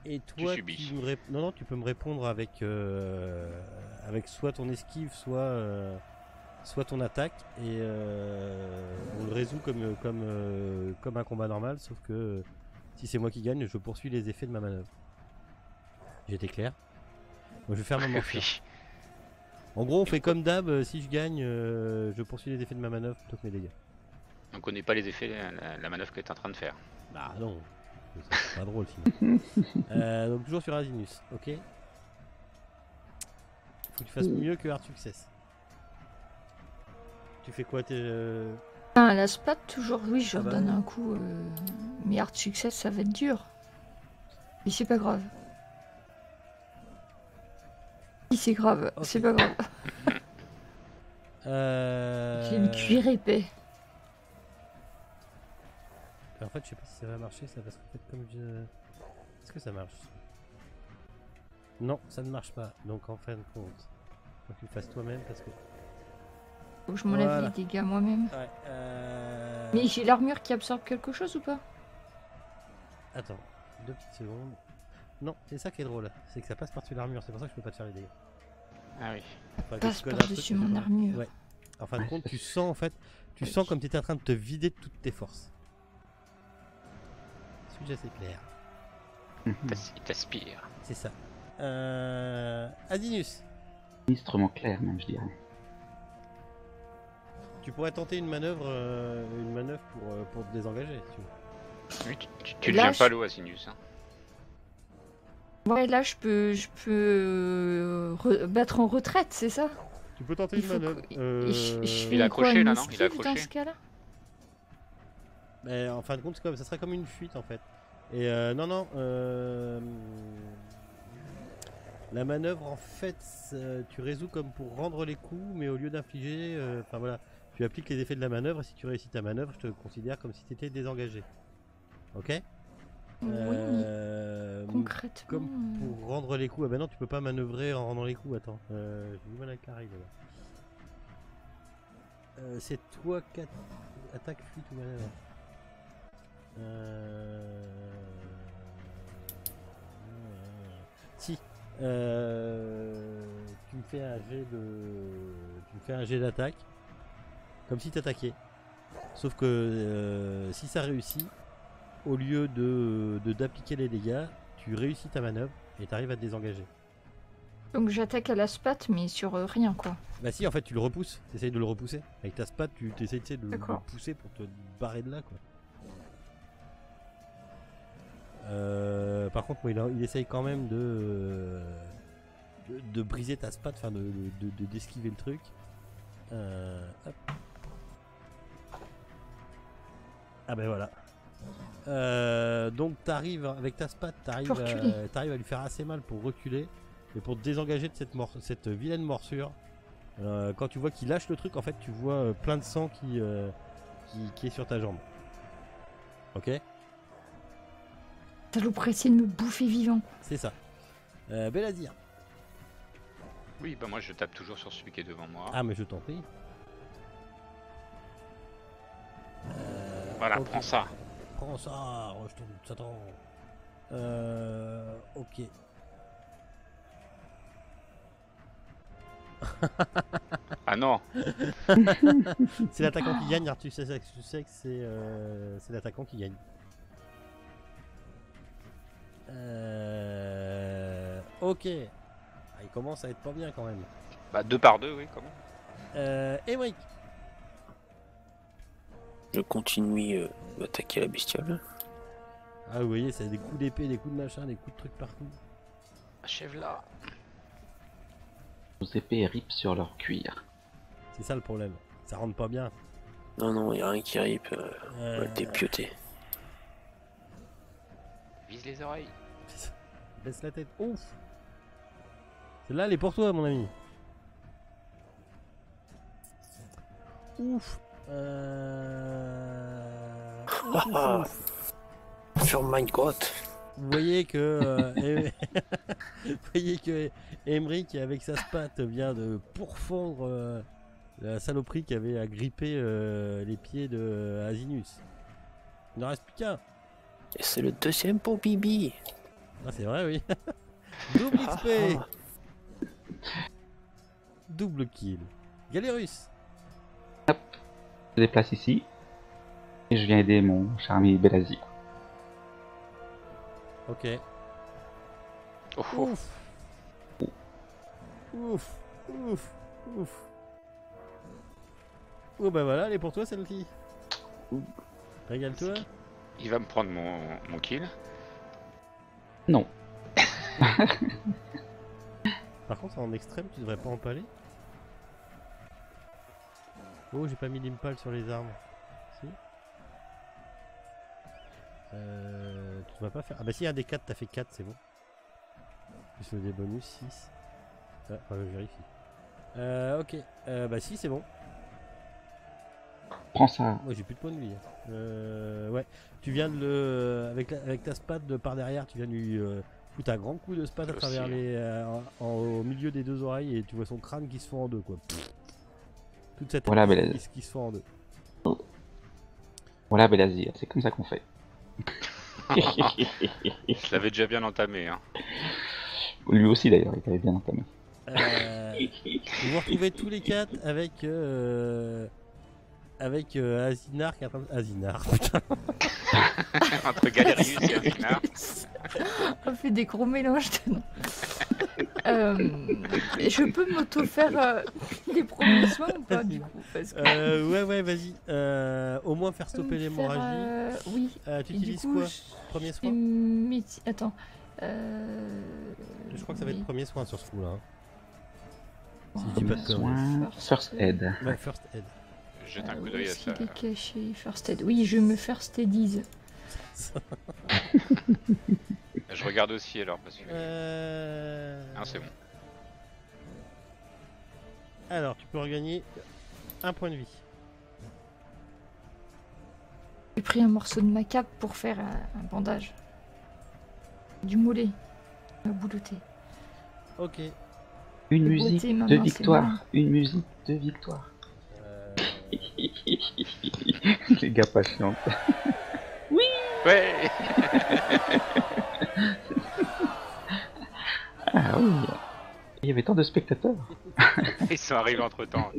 Et toi, subis. non, tu peux me répondre avec, avec soit ton esquive, soit ton attaque, et on le résout comme un combat normal, sauf que si c'est moi qui gagne, je poursuis les effets de ma manœuvre. J'étais clair. Moi, je vais faire ma morsure. Oui. En gros, on fait comme d'hab, si je gagne, je poursuis les effets de ma manœuvre plutôt que mes dégâts. On connaît pas les effets, la manœuvre que tu es en train de faire. Bah non, c'est pas drôle sinon. Donc toujours sur Asinus, ok. Faut que tu fasses mieux que Hard Success. Tu fais quoi Ah, la spat, toujours, oui, je Ah bah redonne oui. un coup. Mais hard success, ça va être dur. Mais c'est pas grave. Si, c'est grave, Ok. c'est pas grave. J'ai une cuir épais. En fait, je sais pas si ça va marcher, ça va se faire comme je... Est-ce que ça marche? Non, ça ne marche pas. Donc en fin de compte, faut que tu le fasses toi-même parce que... Faut que je m'enlève Voilà. les dégâts moi-même. Ouais, Mais j'ai l'armure qui absorbe quelque chose ou pas? Attends, 2 petites secondes. Non, c'est ça qui est drôle, c'est que ça passe par-dessus l'armure, c'est pour ça que je peux pas te faire les dégâts. Ah oui. Enfin, que Passe je code un par-dessus truc, mais mon je sais pas. armure. Ouais. En fin de compte, tu sens en fait, tu sens comme tu étais en train de te vider de toutes tes forces. Suis-je assez clair? Il t'aspire. C'est ça. Adinus, Ministrement clair, même, je dirais. tu pourrais tenter une manœuvre pour te désengager, si tu veux. Oui, tu ne Là, viens pas l'eau, Asinus. Hein. Ouais, là, je peux battre en retraite, c'est ça? Tu peux tenter Il une faut manœuvre. je Il a fais quoi, accroché, une là, non? Il a esquive dans accroché. ce cas-là? Mais en fin de compte, ça serait comme une fuite en fait. Et non. La manœuvre en fait, tu résous comme pour rendre les coups, mais au lieu d'infliger, enfin voilà, tu appliques les effets de la manœuvre. Et si tu réussis ta manœuvre, je te considère comme si tu étais désengagé. Ok? Oui, mais concrètement... Comme pour rendre les coups. Ah ben non, tu peux pas manœuvrer en rendant les coups. Attends, j'ai du mal avec la règle là. C'est toi qui attaque, fuite ou manœuvre. Si tu me fais un jet d'attaque comme si t'attaquais, sauf que si ça réussit, au lieu d'appliquer les dégâts, tu réussis ta manœuvre et t'arrives à te désengager. Donc j'attaque à la spate, mais sur rien, quoi. Bah si, en fait tu le repousses, t'essayes de le repousser avec ta spate, tu essayes de le D'accord. pousser pour te barrer de là, quoi. Par contre, moi, il essaye quand même de briser ta spate, enfin d'esquiver le truc. Hop. Ah ben voilà. Donc t'arrives avec ta spate, t'arrives à lui faire assez mal pour reculer et pour te désengager de cette vilaine morsure. Quand tu vois qu'il lâche le truc, en fait, tu vois plein de sang qui est sur ta jambe. Ok. Saloperie, essayer de me bouffer vivant. C'est ça. Belazir. Oui, bah moi je tape toujours sur celui qui est devant moi. Ah mais je t'en prie. Voilà, okay. prends ça. Prends ça, rejeton de Satan. Ok. Ah non. C'est l'attaquant qui gagne, alors tu sais que c'est l'attaquant qui gagne. Ok. Ah, il commence à être pas bien quand même. Bah 2 par 2, oui, comment? Emric. Je continue d'attaquer la bestiole. Ah vous voyez, c'est des coups d'épée, des coups de machin, des coups de trucs partout. Achève-la. Nos épées ripent sur leur cuir. C'est ça le problème. Ça rentre pas bien. Non, y a rien qui arrive. On va le dépioter. Vise les oreilles. Baisse la tête. Ouf. Celle-là, elle est pour toi, mon ami. Ouf. Sur Minecraft. Vous voyez que vous voyez que Emric avec sa spate vient de pourfendre la saloperie qui avait agrippé les pieds de Asinus. Il n'en reste plus qu'un. Et c'est le deuxième pour Bibi. Ah c'est vrai, oui. Double XP. Double kill. Galérus. Je me déplace ici et je viens aider mon cher ami Belazir. Ok. Oh, oh. Ouf. Ouf. Oh bah voilà, elle est pour toi celle-ci. Régale-toi. Il va me prendre mon kill. Non. Par contre en extrême tu devrais pas empaler. Oh j'ai pas mis l'impale sur les armes. Si. Tu devrais pas faire. Ah bah si, un des 4 t'as fait 4, c'est bon. Plus le des bonus 6. Ah, enfin, je vérifie. Ok. Bah si, c'est bon. Prends ça. Moi j'ai plus de points de vie. Ouais. Tu viens de le. Avec ta spade de par derrière, tu viens de lui foutre un grand coup de spade à travers au milieu des deux oreilles et tu vois son crâne qui se fond en deux, quoi. Toute cette voilà, qui se fond en deux. Voilà Belazir, c'est comme ça qu'on fait. Je l'avais déjà bien entamé. Hein. Lui aussi d'ailleurs, il avait bien entamé. Vous vous retrouvez tous les 4 avec Azinar qui est en train de... Azinar, putain. Entre Galerius et Azinar. On fait des gros mélanges de noms. Je peux m'auto-faire les premiers soins ou pas du coup parce que Ouais, vas-y. Au moins faire je peux me stopper l'hémorragie. Oui. Tu Et du utilises coup, quoi? je Premier fais soin? Attends. Je crois que ça va être premier soin sur ce coup-là. Hein. bon, Si je dis pas de conneries. Soin, first aid. Ouais, first aid. Jette un coup où d'œil à est-ce ça. qu'il est caché First aid. Oui, je me first aidise. Je regarde aussi alors parce que. Ah, c'est bon. Alors, tu peux regagner un point de vie. J'ai pris un morceau de ma cape pour faire un bandage. Du mollet. Ma boulotter. Ok. Une Le musique beauté, ma de main, c'est victoire. malin. Une musique de victoire. Euh, Les gars patients. Ouais. Ah oui. Il y avait tant de spectateurs. Ils sont arrivés entre temps.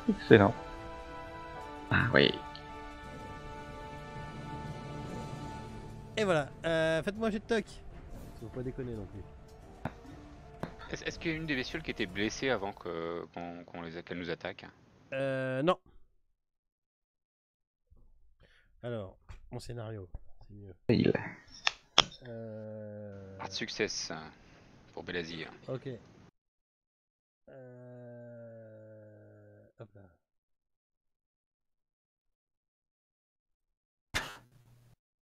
Excellent. Ah oui. Et voilà. Faites-moi un jet de toc. Faut pas déconner non plus. Est-ce qu'il y a une des bestioles qui était blessée avant qu'elle nous attaque? Non. Alors, mon scénario, c'est mieux. Fail. Pas de succès pour Belazir. Ok. Hop là.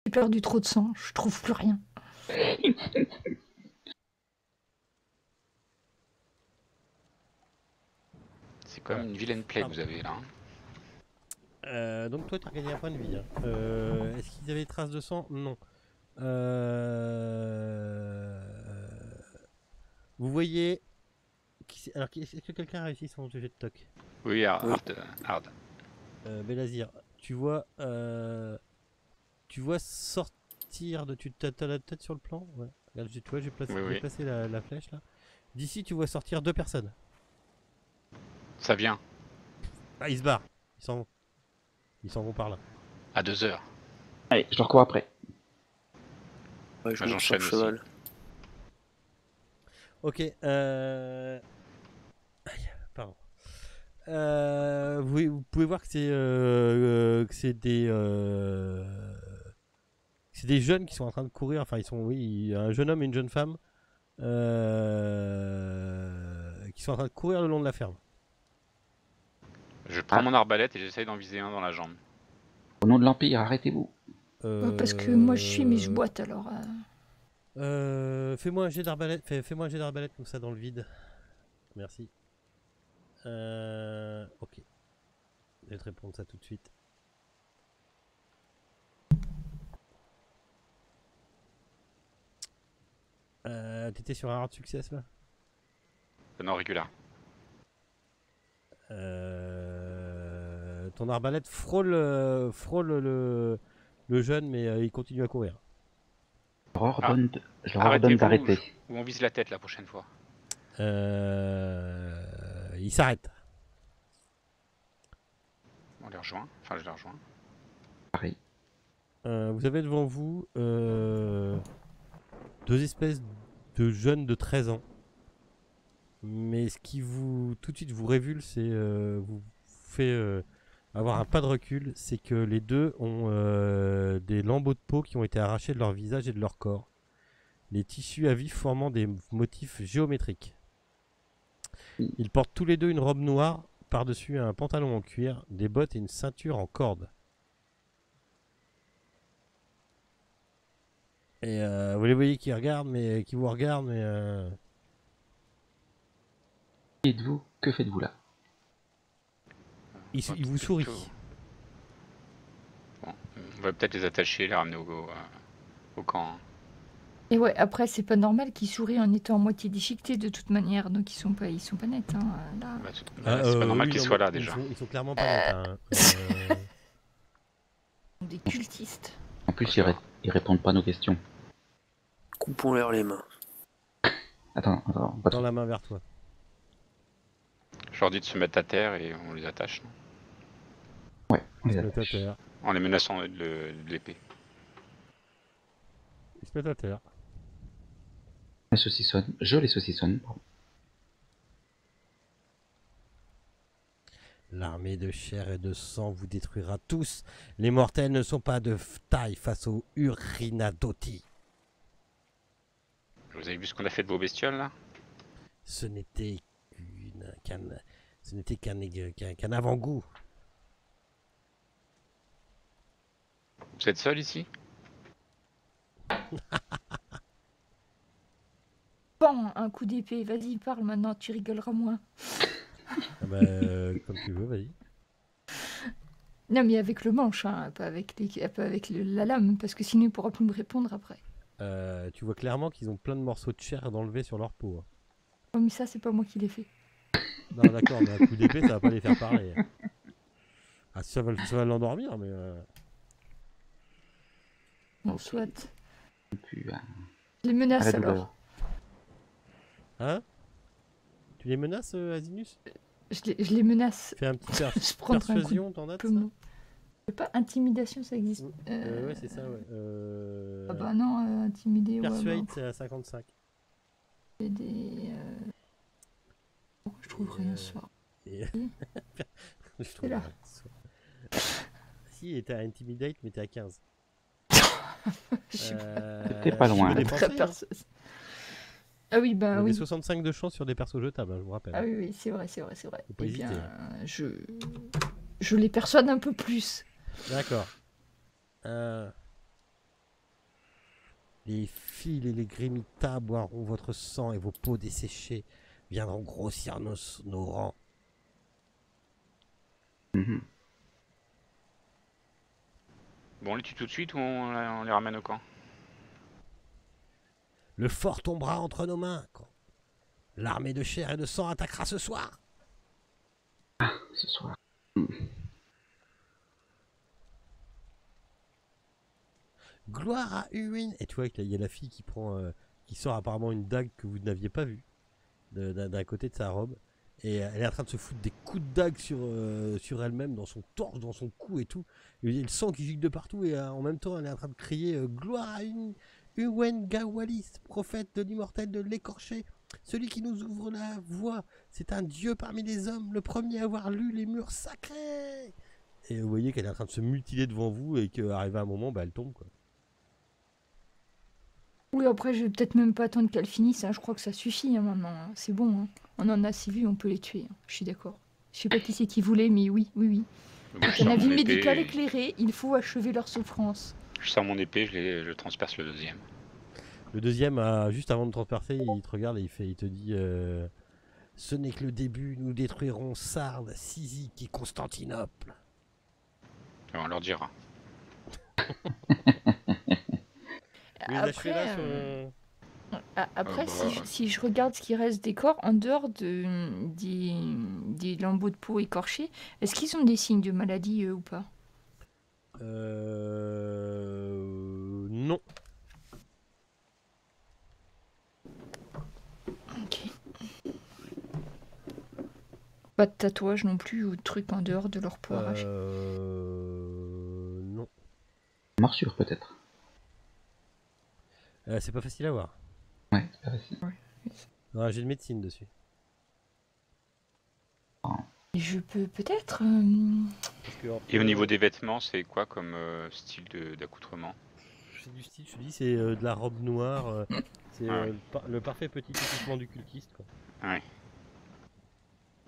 J'ai perdu trop de sang, je trouve plus rien. C'est quand même une vilaine plaie que vous avez là. Hein. Donc toi, tu as gagné un point de vie. Hein. Est-ce qu'ils avaient des traces de sang? Non. Vous voyez... Alors, est-ce que quelqu'un a réussi son jet de toc? Oui, hard. Belazir, tu vois sortir de... T'as la tête sur le plan? Ouais. Regarde, tu vois, j'ai placé, Oui, oui. placé la flèche là. D'ici, tu vois sortir 2 personnes. Ça vient. Ah, ils se barrent. Ils s'en vont. Ils s'en vont par là. À 2 heures. Allez, je leur cours après. Ouais, je Bah, monte sur le j'enchaîne aussi. cheval. Ok. Aïe, pardon. Vous pouvez voir que c'est des jeunes qui sont en train de courir. Enfin, ils sont, oui, un jeune homme et une jeune femme qui sont en train de courir le long de la ferme. Je prends mon arbalète et j'essaye d'en viser un dans la jambe. Au nom de l'Empire, arrêtez-vous. Parce que moi je suis, mais je boite alors. Fais-moi un jet d'arbalète. Fais-moi un jet d'arbalète comme ça dans le vide. Merci. Ok. Je vais te répondre ça tout de suite. T'étais sur un hard success là? Non, régulier. Ton arbalète frôle le jeune, mais il continue à courir. Je leur ordonne Arrêtez-vous d'arrêter. ou on vise la tête la prochaine fois. Il s'arrête. On les rejoint. Enfin, je les rejoins. Pareil. Vous avez devant vous 2 espèces de jeunes de 13 ans. Mais ce qui vous tout de suite vous révulse, c'est vous fait avoir un pas de recul, c'est que les deux ont des lambeaux de peau qui ont été arrachés de leur visage et de leur corps. Les tissus à vif formant des motifs géométriques. Ils portent tous les deux une robe noire, par-dessus un pantalon en cuir, des bottes et une ceinture en corde. Et vous les voyez qui regardent, mais qui vous regardent, mais Qui êtes-vous? Que faites-vous là? ils vous sourient. Bon, on va peut-être les attacher et les ramener au camp. Hein. Et ouais, après c'est pas normal qu'ils sourient en étant à moitié déchiquetés de toute manière, donc ils sont pas nets. Hein, là. Bah, c'est pas normal oui, qu'ils non, soient mais là déjà. Ils sont clairement pas nets. Hein. Des cultistes. En plus, ils répondent pas à nos questions. Coupons-leur les mains. Attends, pas Dans trop. la main vers toi. Je leur dis de se mettre à terre et on les attache. Non Ouais, on Ils les se mettent à attache. terre. en les menaçant de l'épée. Ils se mettent à terre. Mais saucissonne. Je les saucissonne. Pardon. L'armée de chair et de sang vous détruira tous. Les mortels ne sont pas de taille face aux Urinadotti. Vous avez vu ce qu'on a fait de vos bestioles là? Ce n'était qu'un avant-goût. Vous êtes seul ici? Bon, un coup d'épée, vas-y, parle maintenant, tu rigoleras moins. Ah bah, comme tu veux, vas-y. Non, mais avec le manche, hein, pas avec, la lame, parce que sinon il pourra plus me répondre après. Tu vois clairement qu'ils ont plein de morceaux de chair d'enlever sur leur peau. Hein. Oh, mais ça, c'est pas moi qui l'ai fait. Non, d'accord, mais un coup d'épée, ça va pas les faire parler. Ah, ça va l'endormir, mais... Bon, soit. Puis, Les menaces à la alors. douleur. Hein? Tu les menaces, Asinus? Je les menace. Fais un petit Je prendrai un coup persuasion, t'en as de peu ça? mou. Je sais pas, intimidation, ça existe. Ouais, c'est ça, ouais. Ah bah non, intimider, ouais. Persuade, Bah, c'est à 55. j'ai des... Je trouve rien ce soir. Et... Je trouve là. rien. Si, et t'as Intimidate, mais t'es à 15. T'es pas loin. Tu peux dépenser, hein. Ah oui, bah Il y a oui. des 65 de chance sur des persos jetables, hein, je vous rappelle. Ah oui, oui, c'est vrai. Faut pas Eh hésiter. bien, je les persuade un peu plus. D'accord. Les fils et les grémitas boiront votre sang et vos peaux desséchées viendront grossir nos rangs. Mhm. Bon, on les tue tout de suite ou on les ramène au camp? Le fort tombera entre nos mains quand l'armée de chair et de sang attaquera ce soir. Ce soir. Gloire à Uwin. Et tu vois qu'il y a la fille qui prend, qui sort apparemment une dague que vous n'aviez pas vue d'un côté de sa robe. Et elle est en train de se foutre des coups de dague sur elle-même, dans son torse, dans son cou et tout. Et il y a le sang qui gicle de partout et en même temps elle est en train de crier gloire à Uwen Gawalis, prophète de l'immortel de l'écorché, celui qui nous ouvre la voie. C'est un dieu parmi les hommes, le premier à avoir lu les murs sacrés. Et vous voyez qu'elle est en train de se mutiler devant vous et qu'arrivé à un moment, bah, elle tombe quoi. Oui, après, je vais peut-être même pas attendre qu'elle finisse. Hein. Je crois que ça suffit hein, maintenant. Hein. C'est bon. Hein. On en a assez vu, on peut les tuer. Hein. Je suis d'accord. Je sais pas qui c'est qui voulait, mais oui. Moi, je Un sors avis mon épée, médical éclairé, il faut achever leur souffrance. je sors mon épée, je transperce le deuxième. Le deuxième, juste avant de transpercer, il te regarde et il te dit ce n'est que le début, nous détruirons Sardes, Cyzique et Constantinople. Et on leur dira. Après, bah, si je regarde ce qui reste des corps, en dehors des lambeaux de peau écorchés, est-ce qu'ils ont des signes de maladie ou pas? Non. Ok. Pas de tatouage non plus ou de trucs en dehors de leur peau arrachée. Non. Morsure peut-être. C'est pas facile à voir. Ouais, c'est pas facile. Non, j'ai de médecine dessus. Et je peux peut-être... Et au niveau des vêtements, c'est quoi comme style d'accoutrement? C'est du style, je te dis, c'est de la robe noire. C'est ouais. le parfait petit équipement du cultiste. Quoi. Ouais.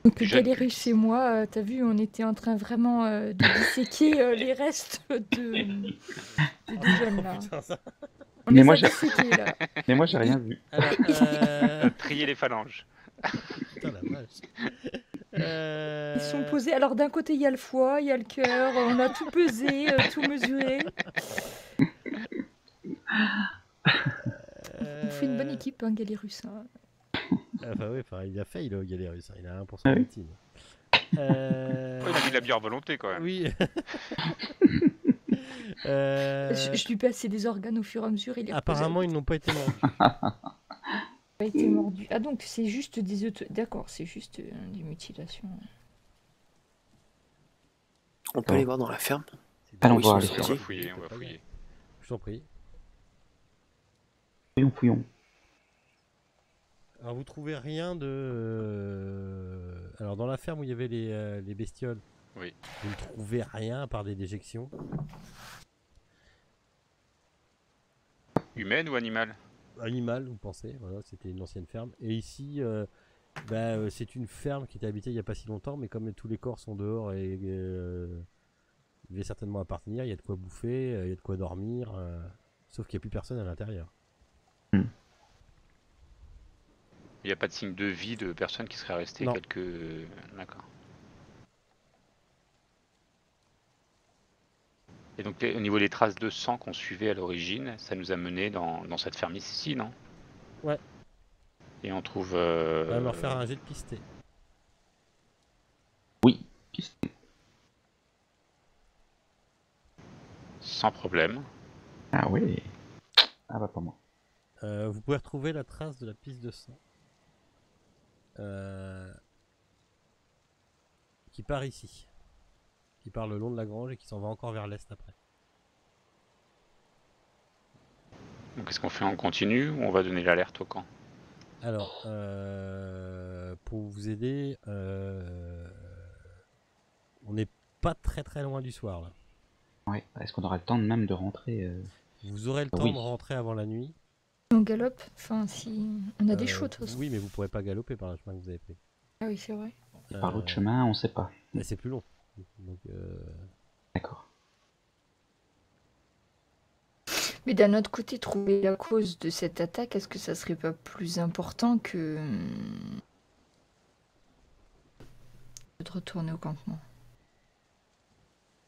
Donc Jeune Galérus cultiste. et moi, t'as vu, on était en train vraiment de disséquer les restes des jeunes là. Putain, ça. On Mais les moi, a j'ai- disséqués là. Mais moi j'ai rien vu. Alors, Trier les phalanges. putain la vache. Ils sont posés. Alors d'un côté il y a le foie, il y a le cœur, on a tout pesé, tout mesuré. On fait une bonne équipe, hein, Galérus. Hein. Enfin, oui, il a failli le Galérus, hein, il a 1% Ah de oui. médecine. Ouais, il a mis de la bière volonté quand même. Oui. Je lui passais des organes au fur et à mesure. Il les Apparemment, ils n'ont pas été mordus. pas été mordu. Ah donc c'est juste des d'accord, c'est juste des mutilations. On peut aller voir dans la ferme. Allons Oui, voir ils les sont On va sortis. fouiller, on va fouiller. Je t'en prie. Fouillons. Alors vous trouvez rien de... Alors dans la ferme où il y avait les bestioles, Oui. vous ne trouvez rien à part des déjections. Humaine ou animale? Animal, vous pensez, voilà, c'était une ancienne ferme. Et ici, c'est une ferme qui était habitée il n'y a pas si longtemps, mais comme tous les corps sont dehors et il devait certainement appartenir, il y a de quoi bouffer, il y a de quoi dormir, sauf qu'il n'y a plus personne à l'intérieur. Il n'y a pas de signe de vie de personnes qui seraient restées Non. quelques... D'accord. Et donc au niveau des traces de sang qu'on suivait à l'origine, ça nous a mené dans cette ferme ici, non? Ouais. Et on trouve... On va me refaire un jet de pisté. Oui, piste. Sans problème. Ah oui. Ah bah pas moi. Vous pouvez retrouver la trace de la piste de sang. Qui part ici. Qui part le long de la grange et qui s'en va encore vers l'est après. Donc est-ce qu'on fait en continu ou on va donner l'alerte au camp? Alors, pour vous aider, on n'est pas très loin du soir là. Ouais. Est-ce qu'on aura le temps de même de rentrer Vous aurez le temps Oui. de rentrer avant la nuit. On galope. Enfin, si on a des chevaux de toute façon. Oui, mais vous pourrez pas galoper par le chemin que vous avez pris. Ah oui, c'est vrai. Et par l'autre chemin, on sait pas. Mais c'est plus long. Donc, D'accord. Mais d'un autre côté, trouver la cause de cette attaque, est-ce que ça serait pas plus important que de retourner au campement?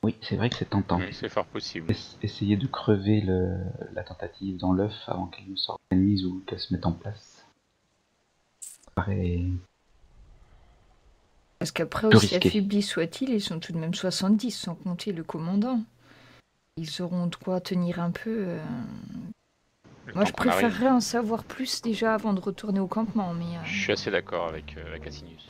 Oui, c'est vrai que c'est tentant. Oui, c'est fort possible. Essayer de crever la tentative dans l'œuf avant qu'elle ne s'organise ou qu'elle se mette en place. Ça paraît Parce qu'après, peu aussi risqué. affaiblis soient-ils, ils sont tout de même 70, sans compter le commandant. Ils auront de quoi tenir un peu. Le Moi, temps je qu'on arrive. préférerais en savoir plus déjà avant de retourner au campement, mais... Je suis assez d'accord avec Asinius.